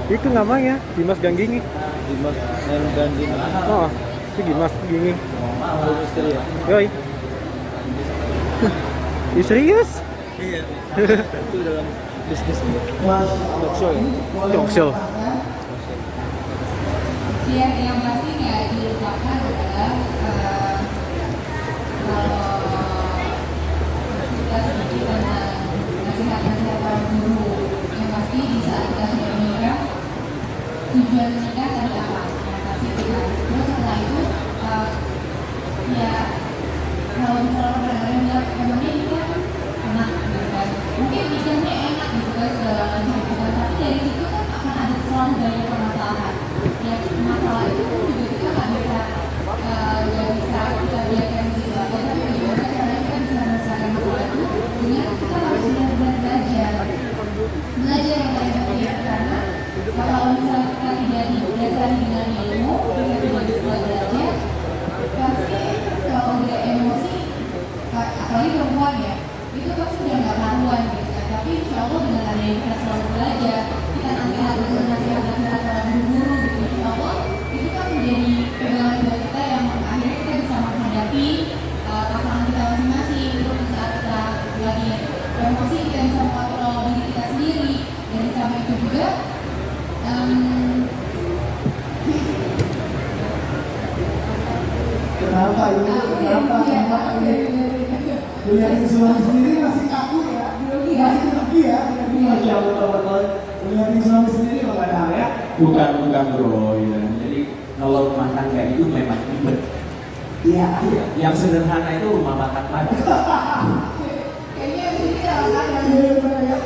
itu namanya Dimas Ganggini. Dimas Ganggini. Oh, itu Dimas Ganggini. Misteri ya. Yoi. Ih, serius? Iya. Itu dalam bisnis ini. Talk show ya? Talk show. Ya, yang pasti nggak dilupakan adalah kalau kita sedikit tentang nasihat-nasihat para guru, yang pasti di saat kita sudah menikah, tujuan menikah tadi apa? Yang pasti kita. Terus setelah itu, ya kalau misalnya orang-orang bilang emangnya ini kan enak gitu kan, mungkin pikirnya enak gitu kan segala macam gitu kan, tapi dari situ kan akan ada selalu banyak permasalahan. Ya masalah itu pun juga kita nggak bisa kita biarkan gitu aja, tapi bagaimana caranya kita bisa menyelesaikan masalah itu dengan kita harus benar-benar belajar yang paling penting, karena kalau misalnya kita tidak didasari dengan ilmu, kita tidak bisa belajar, pasti kalau udah emosi, apalagi perempuan ya, itu pasti udah nggak karuan gitu kan. Tapi insya Allah dengan adanya kita selalu belajar, kita nanti harus nasihat-nasihat para guru gitu, insya Allah itu kan menjadi pegangan buat kita yang akhirnya kita bisa menghadapi pasangan kita masing-masing. Terus di saat kita lagi emosi, kita bisa mengontrol diri kita sendiri, dan di samping itu juga Kenapa ini? Kenapa ini? Melihat visual sendiri masih kaku ya? Masih tinggi ya? Iya, betul-betul. Melihat visual sendiri nggak ada ya? Bukan bro, ya. Jadi kalau rumah tangga itu memang ribet. Iya. Yang sederhana itu rumah makan Padang. kayaknya di sini orang-orang Iya, benar ya.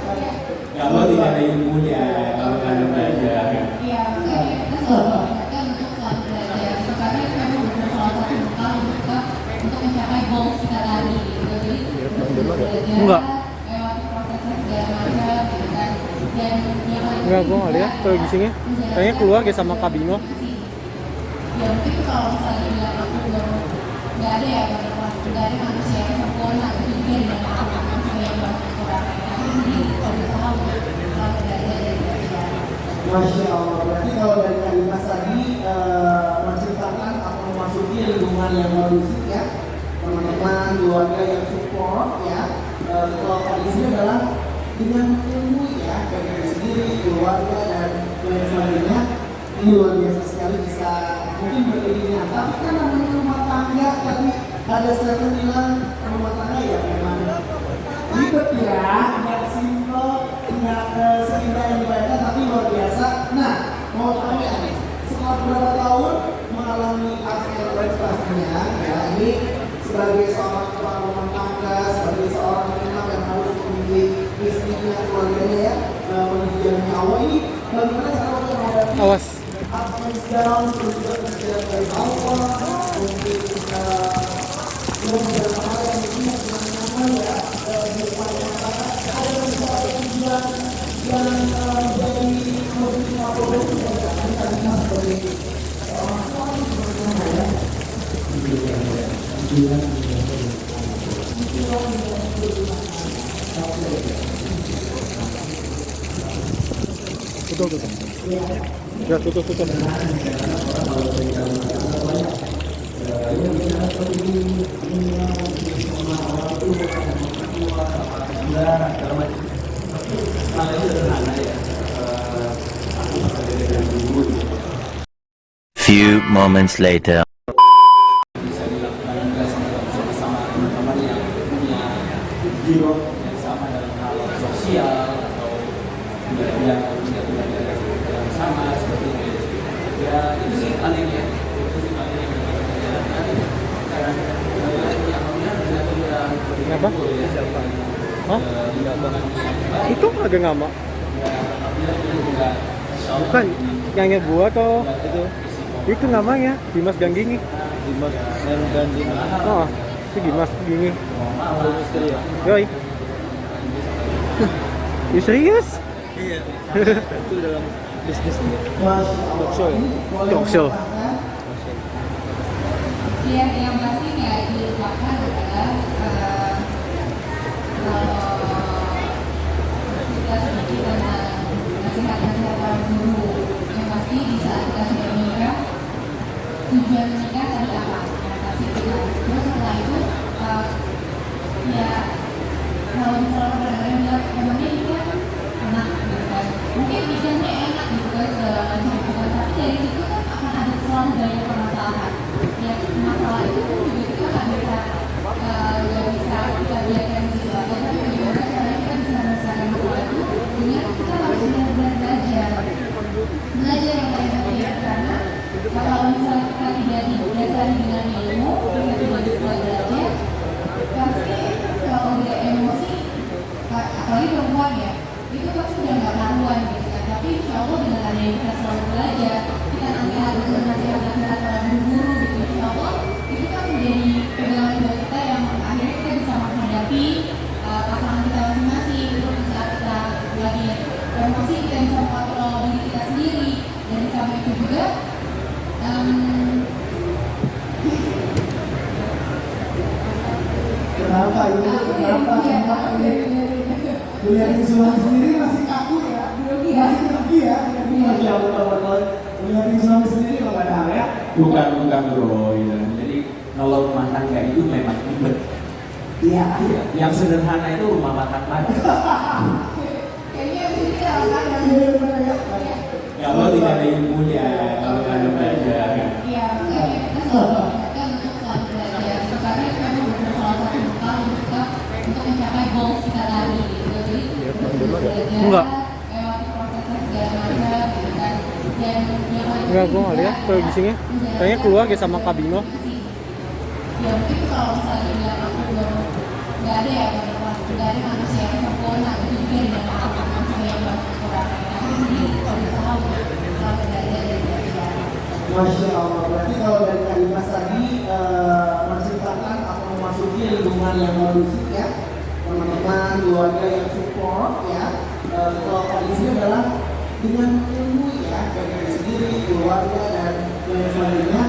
Kalau tidak ada ilmunya, kalau tidak ada belajar. iya, makanya kita selalu mengingatkan untuk selalu belajar gitu, karena itu memang benar salah satu bekal untuk kita untuk mencapai goals kita tadi gitu. Jadi belajar Enggak. lewati prosesnya segala macam gitu kan. Dan yang paling Enggak, gua nggak lihat tuh di sini. Kayaknya keluar kayak sama Kabino. ya mungkin kalau misalnya bilang aku nggak ada ya, nggak ada manusia yang sempurna, itu juga dengan apa manusia yang kurang. Tapi sendiri kalau berusaha untuk selalu belajar dan belajar. Masya Allah. Berarti kalau dari kalimat tadi menciptakan atau memasuki lingkungan yang kondusif ya, teman-teman, keluarga yang support ya. Kalau kali ini adalah dengan ilmu ya, baik dari sendiri, keluarga dan lain sebagainya. Ini luar biasa sekali bisa mungkin berdiri nyata. Tapi kan namanya rumah tangga tadi ada statement bilang rumah tangga ya memang ribet ya, nggak simple, nggak seindah yang dibayangkan, tapi luar biasa. Nah, mau tanya nih, setelah beberapa tahun mengalami akselerasi pastinya, ya ini sebagai seorang kepala rumah tangga, sebagai seorang imam yang harus memilih istrinya, keluarganya ya, menuju jalan Allah ini, bagaimana cara untuk menghadapi Awas. ups and downs, terus juga kerjaan dari Allah, untuk berjalan hal yang tidak nyaman ya, di depan masyarakat, ada beberapa tujuan yang menjadi positif atau tidak kita lihat sebagai seorang suami bagaimana ya. Tutup. Ya, tutup. Few moments later. Bisa dilakukan juga sama teman-teman yang punya yang sama dalam hal sosial atau bidang yang sama seperti itu. Ya itu sih paling ya. Itu sih paling yang kita jalankan. Karena yang lainnya ternyata udah Kenapa? siapa? Hah? Itu ada nama? Bukan, yang gua atau itu namanya Dimas Ganggini. Dimas Ganggini. Oh, Sige, mas gini. Yoi. You serious? Iya. Itu dalam bisnis ini. Talk show. Talk show. Ya, yang pasti nggak dilupakan adalah kalau kita sedikit tentang nasihat-nasihat para guru, yang pasti di saat kita sudah menikah, tujuan menikah tadi apa? Yang pasti kita. Terus setelah itu, ya kalau misalnya kadang-kadang bilang emangnya nikah enak gitu kan? Mungkin nikahnya enak gitu kan segala macam gitu kan, tapi dari situ kan akan ada selalu banyak permasalahan. Ya masalah itu pun juga kita nggak bisa kita biarkan di situ aja, tapi bagaimana caranya kita bisa menyelesaikan masalah itu dengan kita harus benar-benar belajar yang banyak karena kalau misalnya kita tidak didasari dengan ilmu, kita tidak belajar, pasti kalau tidak emosi, apalagi perempuan ya, itu pasti udah nggak karuan gitu kan. Tapi insya Allah dengan adanya kita selalu belajar, kita nanti harus nasihat-nasihat para guru gitu, insya Allah itu kan menjadi pegangan buat kita yang akhirnya kita bisa menghadapi pasangan kita masing-masing. Terus di saat kita lagi emosi, kita bisa mengontrol diri kita sendiri, dan di samping itu juga Kenapa ini? Lihat Islam sendiri masih kaku ya, masih grogi ya. Masya Allah, lihat Islam sendiri kalau ada hal ya. Bukan bro, ya. Jadi kalau rumah tangga itu memang ribet. Iya. Yang sederhana itu rumah makan Padang. kayaknya ini kalau Kalau tidak ada ilmunya, kalau tidak ada belajar. iya, makanya kita selalu diingatkan untuk selalu belajar. Karena itu memang benar salah satu bekal untuk kita untuk mencapai goals kita tadi. Gitu. Jadi belajar, Enggak. lewati prosesnya segala macam, gitu kan. Dan yang lain Enggak, gue nggak lihat produksinya. Kayaknya keluar kayak sama Kabino. Ya mungkin kalau misalnya bilang aku belum nggak ada ya teman-teman, nggak ada manusia yang sempurna, itu juga dengan manusia yang banyak kekurangan. Aku sendiri kalau bisa tahu kalau belajar dari belajar. Masya Allah, berarti kalau dari kalimat tadi menciptakan atau memasuki lingkungan yang kondusif ya, teman-teman, keluarga yang support ya. Kalau kali ini adalah dengan ilmu ya, baik dari sendiri, keluarga dan lain sebagainya.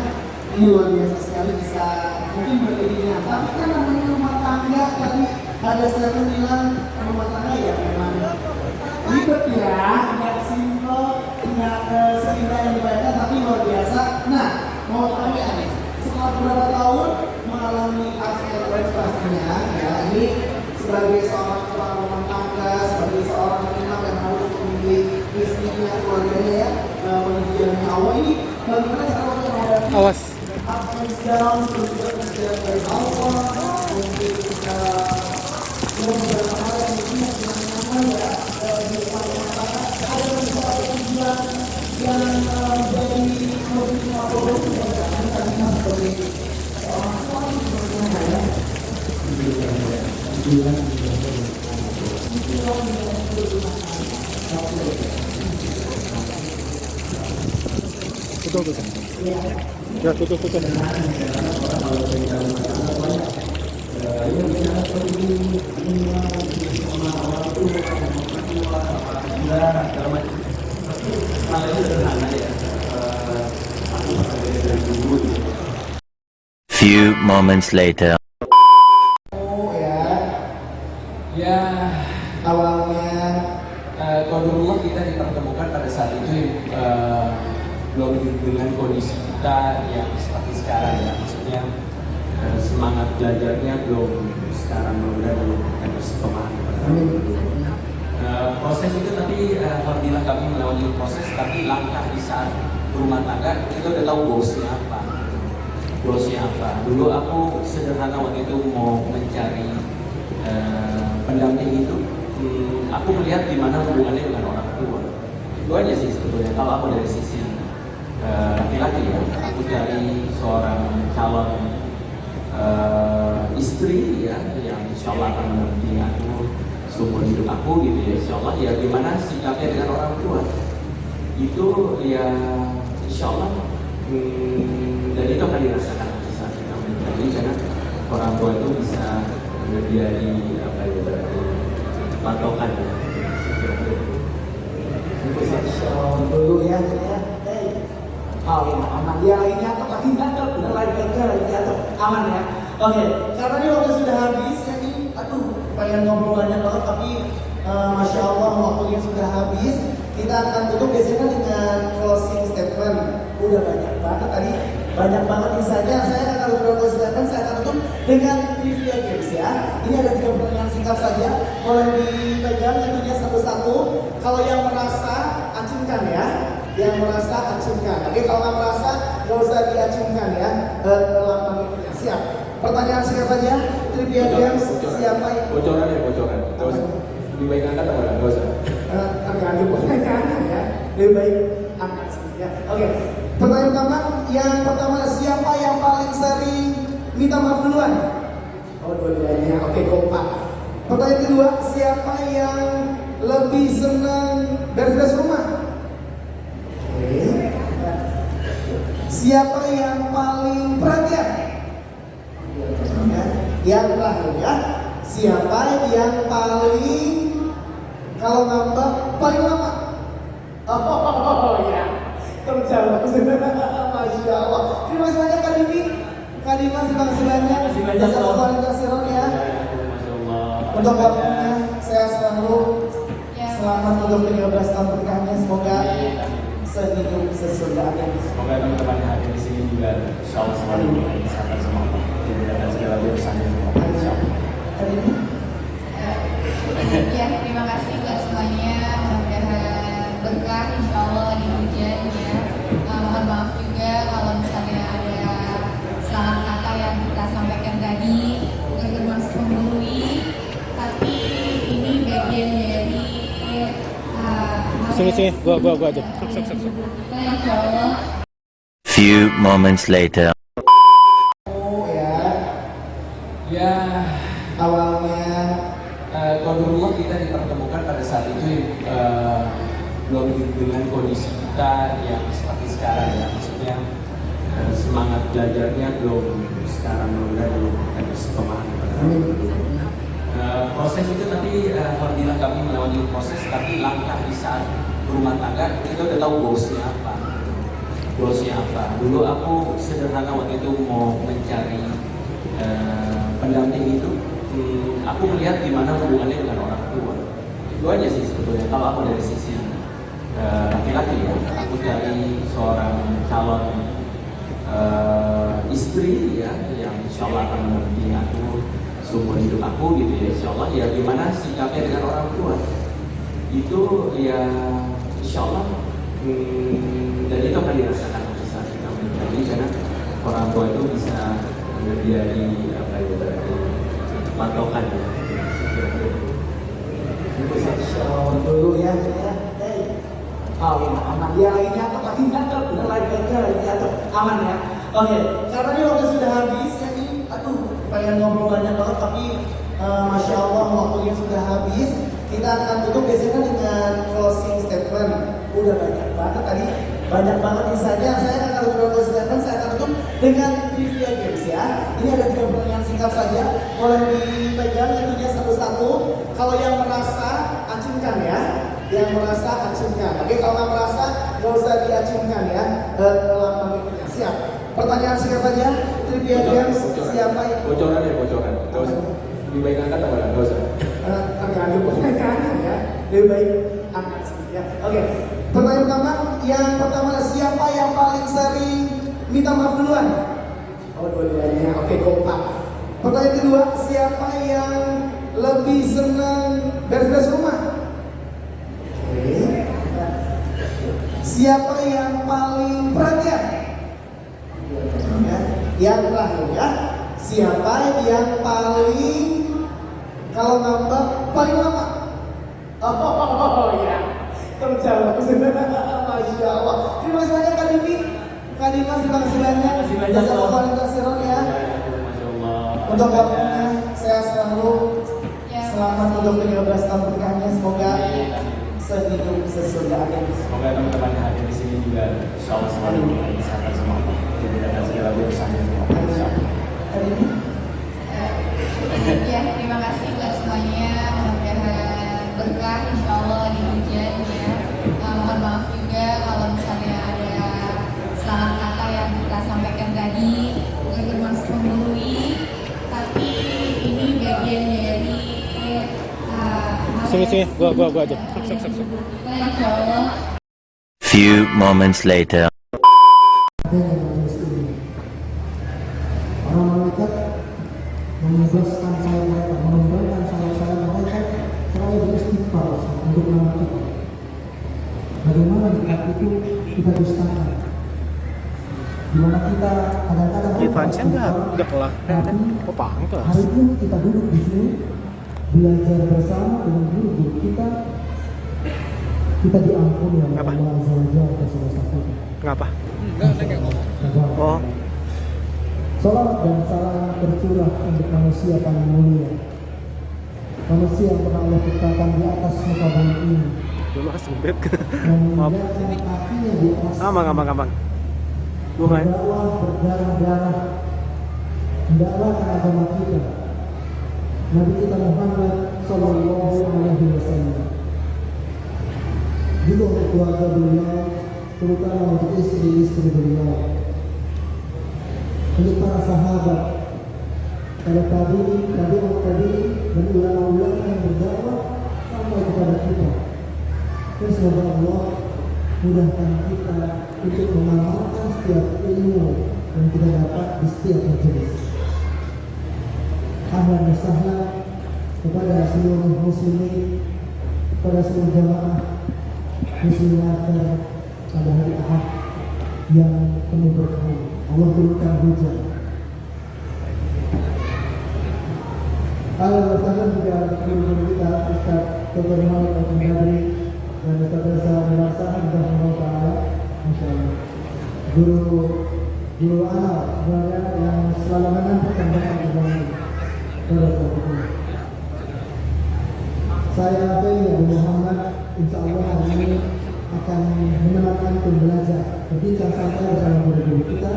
Ini luar biasa sekali bisa mungkin berdiri nyata. Tapi kan namanya rumah tangga tadi ada satu bilang rumah tangga ya memang ribet ya, nggak simple, nggak seindah yang dibayangkan, tapi luar biasa. Nah, mau tanya nih, setelah beberapa tahun mengalami aspek pastinya, ya ini sebagai seorang kepala rumah tangga, sebagai seorang imam yang harus memilih istrinya, keluarganya ya, menuju jalan Allah ini, bagaimana cara untuk menghadapi Awas. ups and downs, terus juga kerjaan dari Allah, mungkin beberapa hal yang mungkin nyaman ya di depan rumah tangga, ada beberapa tujuan yang menjadi motif atau kita sebagai seorang suami sebenarnya ya. Tutup. Ya, tutup. Few moments later. Oh ya, Ya, awalnya qadarullah kita dipertemukan pada saat itu belum dengan kondisi kita yang seperti sekarang ya, maksudnya semangat belajarnya belum sekarang belum ada pemahaman. Proses itu tapi alhamdulillah kami melalui proses, tapi langkah di saat rumah tangga kita udah tahu goalsnya apa. Dulu aku sederhana waktu itu mau mencari pendamping itu, aku melihat di mana hubungannya dengan orang tua. Itu aja sih sebetulnya. Kalau aku dari sisi laki-laki ya, aku cari seorang calon istri ya, yang insya Allah akan mendampingi aku seumur hidup aku gitu ya, insya Allah ya. Gimana sikapnya dengan orang tua itu ya, insya Allah dan itu akan dirasakan saat kita menikah, karena orang tua itu bisa menjadi apa ya, patokan. Dulu ya, oh ya aman. Dia lagi nyatok, lagi nyatok, bener lagi nyatok, aman ya. Oke, karena ini waktu sudah habis, ya ini, pengen ngobrol banyak banget, tapi masya Allah waktunya sudah habis. Kita akan tutup biasanya dengan closing statement. Udah banyak banget tadi, banyak banget insightnya. Saya akan beberapa closing statement, saya akan tutup dengan trivia games ya. Ini ada 3 pertanyaan singkat saja, boleh dipegang tentunya satu-satu. Kalau yang merasa acungkan ya, yang merasa acungkan. Oke, kalau nggak merasa nggak usah diacungkan ya. Lambangnya siap. Pertanyaan singkat saja, trivia games. Siapa yang Bocoran ya, bocoran. Nggak usah. Lebih baik angkat apa nggak usah? tergantung pertanyaannya ya. Lebih baik angkat sedikit ya. Oke. Pertanyaan pertama, yang pertama siapa yang paling sering minta maaf duluan? Oh, dua-duanya. Oke, kompak. Pertanyaan kedua, siapa yang lebih senang beres-beres rumah? Oke. Siapa yang paling perhatian? Yang terakhir ya. Siapa yang paling kalau ngambek paling lama? Oh ya, terjawab. Masya Allah. Terima kasih banyak Kak Dimi. Kak Dimas, terima kasih banyak. Jazakallahu khairan ya. Masya Allah. Untuk waktunya, saya selalu Ya. selamat untuk 13 tahun pernikahannya. Semoga sehidup sesudah. Semoga teman-teman yang hadir di sini juga insya Allah selalu diberi kesehatan sama Allah. Diberikan segala urusannya sama Allah. Insya Allah. Kak Dimi. Ya, terima kasih buat semuanya. Mudah-mudahan berkah, insya Allah di hujan ya. Mohon maaf juga kalau misalnya ada salah kata yang kita sampaikan tadi nggak termasuk menggurui. Tapi ini bagian dari Sini, gua aja. Insya Allah. Few moments later. Oh ya, Ya, awalnya Qadarullah kita dipertemukan pada saat itu belum dengan kondisi kita yang seperti sekarang ya, maksudnya semangat belajarnya belum sekarang, belum ada pemahaman. Proses itu tapi alhamdulillah kami melewati proses, tapi langkah di saat rumah tangga kita udah tahu goalsnya apa. Dulu aku sederhana waktu itu mau mencari pendamping itu. Aku melihat gimana hubungannya dengan orang tua. Itu aja sih sebetulnya. Kalau aku dari sisi laki-laki ya, aku cari seorang calon istri ya, yang insya Allah akan mendampingi aku seumur hidup aku gitu ya. Insya Allah ya, gimana sikapnya dengan orang tua. Itu ya insya Allah dan itu akan dirasakan saat kita mencari, karena orang tua itu bisa menjadi apa ya, patokan ya. dulu ya. Oh ya aman. Dia lagi nyatok, bener lagi nyatok, aman ya. Oke, karena ini waktu sudah habis, ya ini, pengen ngobrol banyak banget, tapi masya Allah waktunya sudah habis. Kita akan tutup biasanya dengan closing statement. Udah banyak banget tadi, banyak banget insightnya. Saya akan beberapa closing statement, saya akan tutup dengan trivia games ya. Ini ada 3 pertanyaan singkat saja, boleh dipegang tentunya satu-satu. Kalau yang merasa acungkan ya, yang merasa acungkan. Oke, kalau nggak merasa nggak usah diacungkan ya. Lambangnya siap. Pertanyaan singkat saja, trivia games. Siapa yang Bocoran ya, bocoran. Nggak usah. Lebih baik angkat apa nggak usah? tergantung pertanyaannya ya. Lebih baik angkat sedikit ya. Oke. Pertanyaan pertama, yang pertama siapa yang paling sering minta maaf duluan? Oh, dua-duanya. Oke, kompak. Pertanyaan kedua, siapa yang lebih senang beres-beres rumah? Oke. Siapa yang paling perhatian? Yang terakhir ya, siapa yang paling kalau ngambek paling lama? Oh ya, terjawab. Masya Allah. Terima kasih banyak Kak Dimi. Kak Dimas, terima kasih banyak. Jazakallahu khairan ya. Masya Allah. Untuk waktunya, saya selalu Ya. selamat untuk 13 tahun pernikahannya. Semoga sehidup sesudahnya. Semoga teman-teman yang hadir di sini juga insya Allah selalu diberi kesehatan sama Allah. Diberikan segala urusannya sama Allah. Insya Allah. Kak Dimi. kita sampaikan tadi bukan bermaksud menggurui, tapi ini bagian dari Sini, gua aja. Few moments later. Para malaikat menugaskan saya mereka, mengembangkan saya mereka selalu beristighfar untuk nama kita. Bagaimana jika itu kita dustakan? Di mana kita kadang-kadang Advance-nya enggak kelar. tapi Oh, pantas. hari ini kita duduk di sini belajar bersama dengan guru kita diampuni oleh Apa? Allah Azza wa Jalla dosa-dosa kita. Kenapa? Sebab Oh, Salam dan salam tercurah untuk manusia paling mulia, manusia yang pernah Allah ciptakan di atas muka bumi ini, dulu sempit. yang Maaf. menginjakkan kakinya di atas Aman. Bukan. berdakwah berdarah-darah, mendakwakan agama kita, Nabi kita Muhammad Sallallahu Alaihi Wasallam. Juga untuk keluarga beliau, terutama untuk istri-istri beliau, untuk para sahabat, para tabi'in, dan ulama-ulama yang berdakwah sampai kepada kita. Dan semoga Allah mudahkan kita untuk mengamalkan setiap ilmu yang kita dapat di setiap majelis. Ahlan wa sahlan kepada seluruh muslimin, kepada seluruh jamaah muslimat pada hari Ahad yang penuh berkah. Allah turunkan hujan. Alhamdulillah juga guru kita Ustaz Dr. Muhammad Al-Qadri dan Ustaz Reza Merasa Alhamdulillah Ta'ala, Masya Allah. Guru anak sebenarnya yang selalu menantikan banyak kebaikan. Saya Feli Abu Muhammad, insya Allah hari ini akan menemani untuk belajar berbincang santai bersama guru-guru kita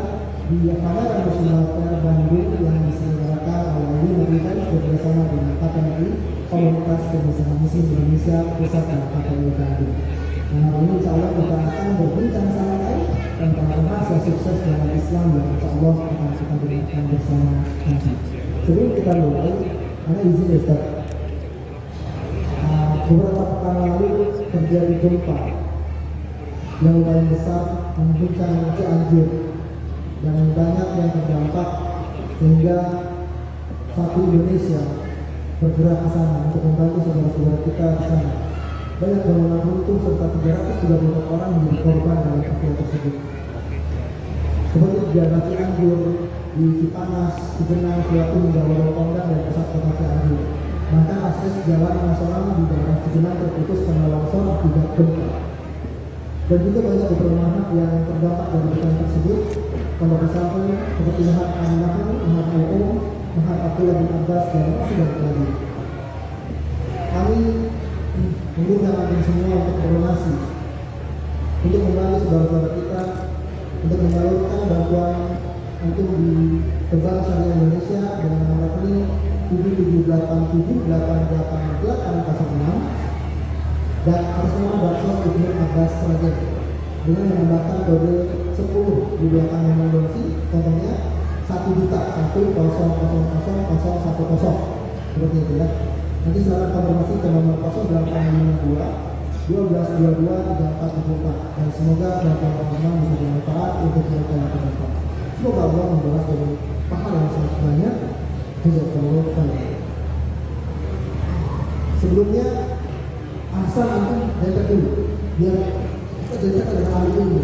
di Pameran Muslim Bandung yang diselenggarakan oleh Universitas bersama dengan KPMI Komunitas Kebiasaan Muslim Indonesia Pusat dan KPMI Bandung. Nah, hari ini insya Allah kita akan berbincang santai tentang rahasia sukses dalam Islam yang insya Allah akan kita berikan bersama nanti. Sebelum kita mulai, ada izin ya Ustaz. Beberapa pekan lalu terjadi gempa yang paling besar mengguncang Cianjur dan banyak yang terdampak sehingga satu Indonesia bergerak ke sana untuk membantu saudara-saudara kita di sana. Banyak bangunan runtuh serta 330 orang menjadi korban dalam peristiwa tersebut. Seperti di daerah Cianjur, di Cipanas, Cigenang, Suatu hingga Woropondan dan pusat kota Cianjur. Bahkan akses jalan nasional di daerah Cigenang terputus karena longsor akibat gempa. Dan juga banyak perumahan yang terdampak dari bencana tersebut. Pondok pesantren seperti Mahat Al-Nahl, Mahat Al-Um, Mahat Abdullah bin Abbas dan masih banyak lagi. Kami mengundang kalian semua untuk berdonasi, untuk membantu saudara-saudara kita, untuk menyalurkan bantuan untuk di Bank Syariah Indonesia dengan nomor rekening 7787888806 dan atas nama Baksos Ibnu Abbas Sragen dengan menambahkan kode 10 di belakang nomor donasi, contohnya 1.100.000.010 seperti itu ya. Nanti silakan konfirmasi ke nomor 0852 1222 3474 dan semoga bantuan teman-teman bisa bermanfaat untuk mereka yang terdampak. Semoga Allah membalas dari pahala yang sangat banyak. Jazakallahu khairan. Sebelumnya asal antum dengar dulu biar kita dengar dengan hal ini.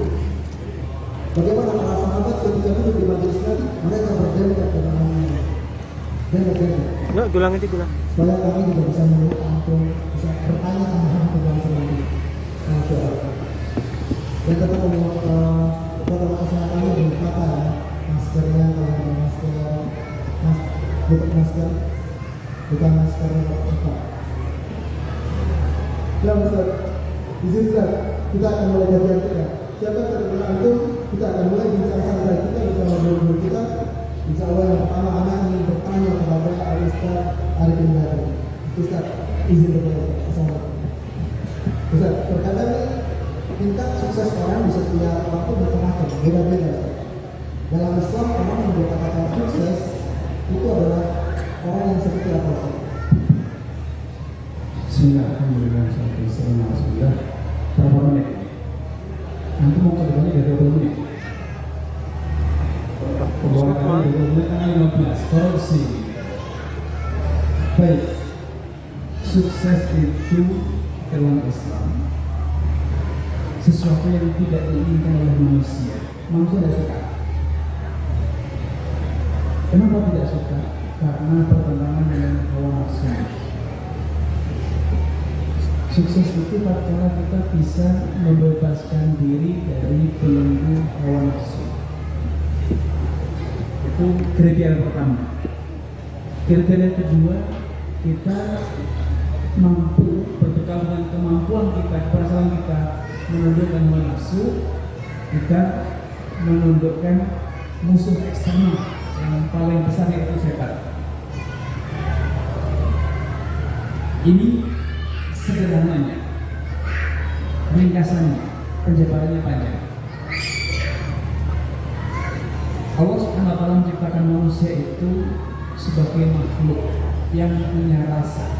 Bagaimana para sahabat ketika duduk di majelis Nabi, mereka berdendam dengan hal ini. Dengar. Enggak, dulang aja. Supaya kami juga bisa menurut antum, bisa bertanya tentang kebenaran ini. Masya Allah. Dan tetap protokol kesehatannya dibuka ya. Maskernya kalau ada masker, bukan masker buka. Ya Ustaz, izinkan kita akan mulai kajian kita. Siapa terkenal antum, kita akan mulai bincang santai kita bersama guru-guru kita. Insya Allah yang pertama anak ingin bertanya kepada Al-Ustaz Arifin Badri. Ustaz, izin kepada Ustaz. Ustaz, terkadang minta sukses orang di setiap waktu macam-macam, beda-beda. itu adalah orang yang seperti apa sih? Alhamdulillah sampai setengah sudah berapa menit? Nanti mau ke depannya dari 20 menit. Pembawaannya 20 menit tanggal 15. Korupsi. Baik. Sukses itu dalam Islam sesuatu yang tidak diinginkan oleh manusia. Manusia tidak suka. Kenapa tidak suka? Karena bertentangan dengan hawa nafsu. Sukses itu tatkala kita bisa membebaskan diri dari belenggu hawa nafsu. Itu kriteria pertama. Kriteria kedua, kita mampu berbekal dengan kemampuan kita, perasaan kita menundukkan hawa nafsu, kita menundukkan musuh eksternal yang paling besar, yaitu setan. Ini sederhananya, ringkasannya, penjabarannya panjang. Allah Subhanahu wa Ta'ala menciptakan manusia itu sebagai makhluk yang punya rasa.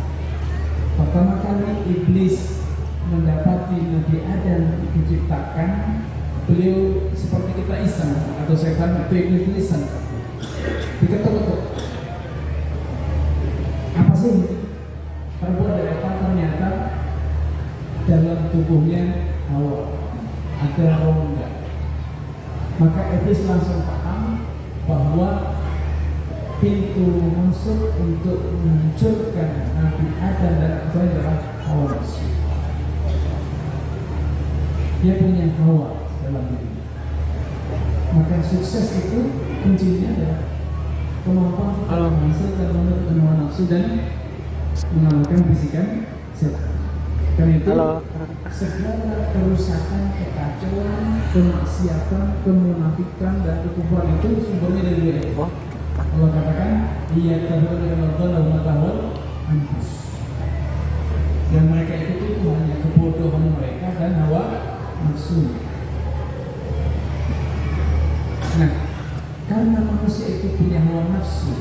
Pertama kali iblis mendapati Nabi Adam diciptakan, beliau seperti kita iseng, atau setan itu iblis iseng, diketuk-ketuk. Apa sih ini? Terbuat dari apa? Ternyata dalam tubuhnya Hawa ada rongga. Maka iblis langsung paham bahwa pintu masuk untuk menghancurkan Nabi Adam dan itu adalah hawa nafsu. Dia punya hawa dalam diri. Maka sukses itu kuncinya adalah kemampuan kita menghasilkan menurut hawa nafsu dan mengalahkan bisikan setan. Karena itu segala kerusakan, kekacauan, kemaksiatan, kemunafikan dan kekufuran itu sumbernya dari dua itu. Allah katakan, iya tahun yang Allah tahun anfus. Yang mereka ikuti itu hanya kebodohan mereka dan hawa nafsu. Nah, karena manusia itu punya hawa nafsu,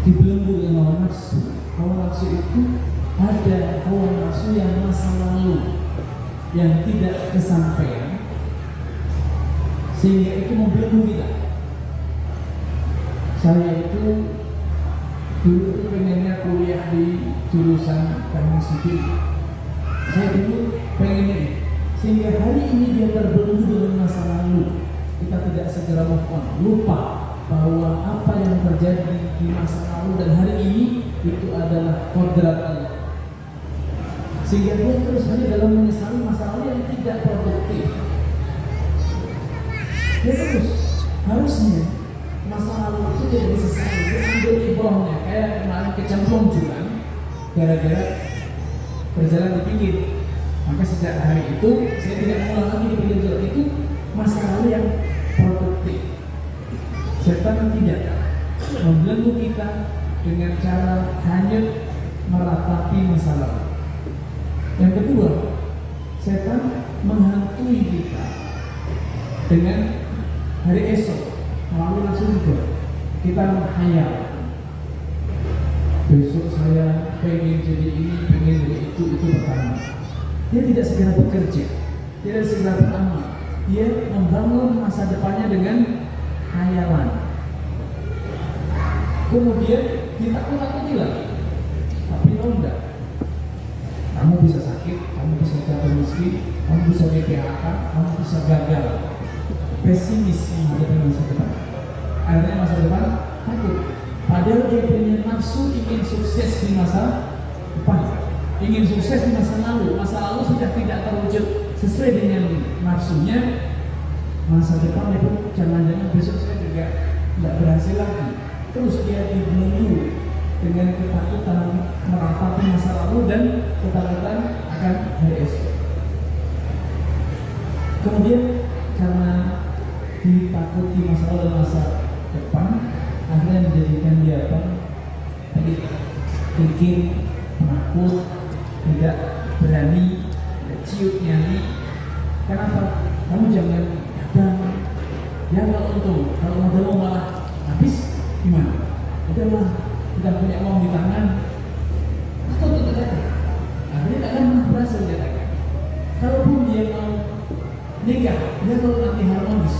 dibelenggu dengan hawa nafsu. Hawa nafsu itu ada hawa nafsu yang masa lalu yang tidak kesampaian, sehingga itu membelenggu kita. Saya itu dulu pengennya kuliah di jurusan teknik sipil. Saya dulu pengennya, sehingga hari ini dia terbelenggu dengan masa lalu. Kita tidak segera move on, lupa bahwa apa yang terjadi di masa lalu dan hari ini itu adalah kodrat Allah. Sehingga dia terus hanya dalam menyesali masa lalu yang tidak produktif. Dia terus harusnya masa lalu itu tidak disesali, dia ambil ibrahnya. Kayak kemarin kecemplung jurang gara-gara berjalan di pinggir. Maka sejak hari itu saya tidak mengulang lagi di pinggir jurang itu masa lalu yang produktif. Setan tidak membelenggu kita dengan cara hanyut meratapi masa lalu. Yang kedua, setan menghantui kita dengan hari esok melalui nafsu juga. Kita menghayal, besok saya pengen jadi ini, pengen jadi itu pertama. Dia tidak segera bekerja, tidak segera beramal. Dia membangun masa depannya dengan hayalan. Kemudian ditakut-takuti lagi, tapi nonda. Kamu bisa sakit, kamu bisa jatuh miskin, kamu bisa di PHK, kamu bisa gagal. Pesimis menghadapi masa depan. Akhirnya masa depan takut. Padahal dia punya nafsu ingin sukses di masa depan, ingin sukses di masa lalu. Masa lalu sudah tidak terwujud sesuai dengan nafsunya. Masa depan itu jangan-jangan besok saya juga tidak berhasil lagi. Terus dia dibelenggu dengan ketakutan meratapi masa lalu dan ketakutan akan hari esok. Kemudian karena ditakuti masa lalu dan masa depan, akhirnya menjadikan dia apa? Pikir, penakut, tidak berani, ciut nyali. Kenapa? Kamu jangan dagang, ya nggak untung. Kalau modalmu malah habis, Gimana? Udahlah, udah punya uang di tangan, atau tidak datang? Nah, dia tak akan pernah berhasil dikatakan. Kalaupun dia mau nikah, dia kalau nanti harmonis.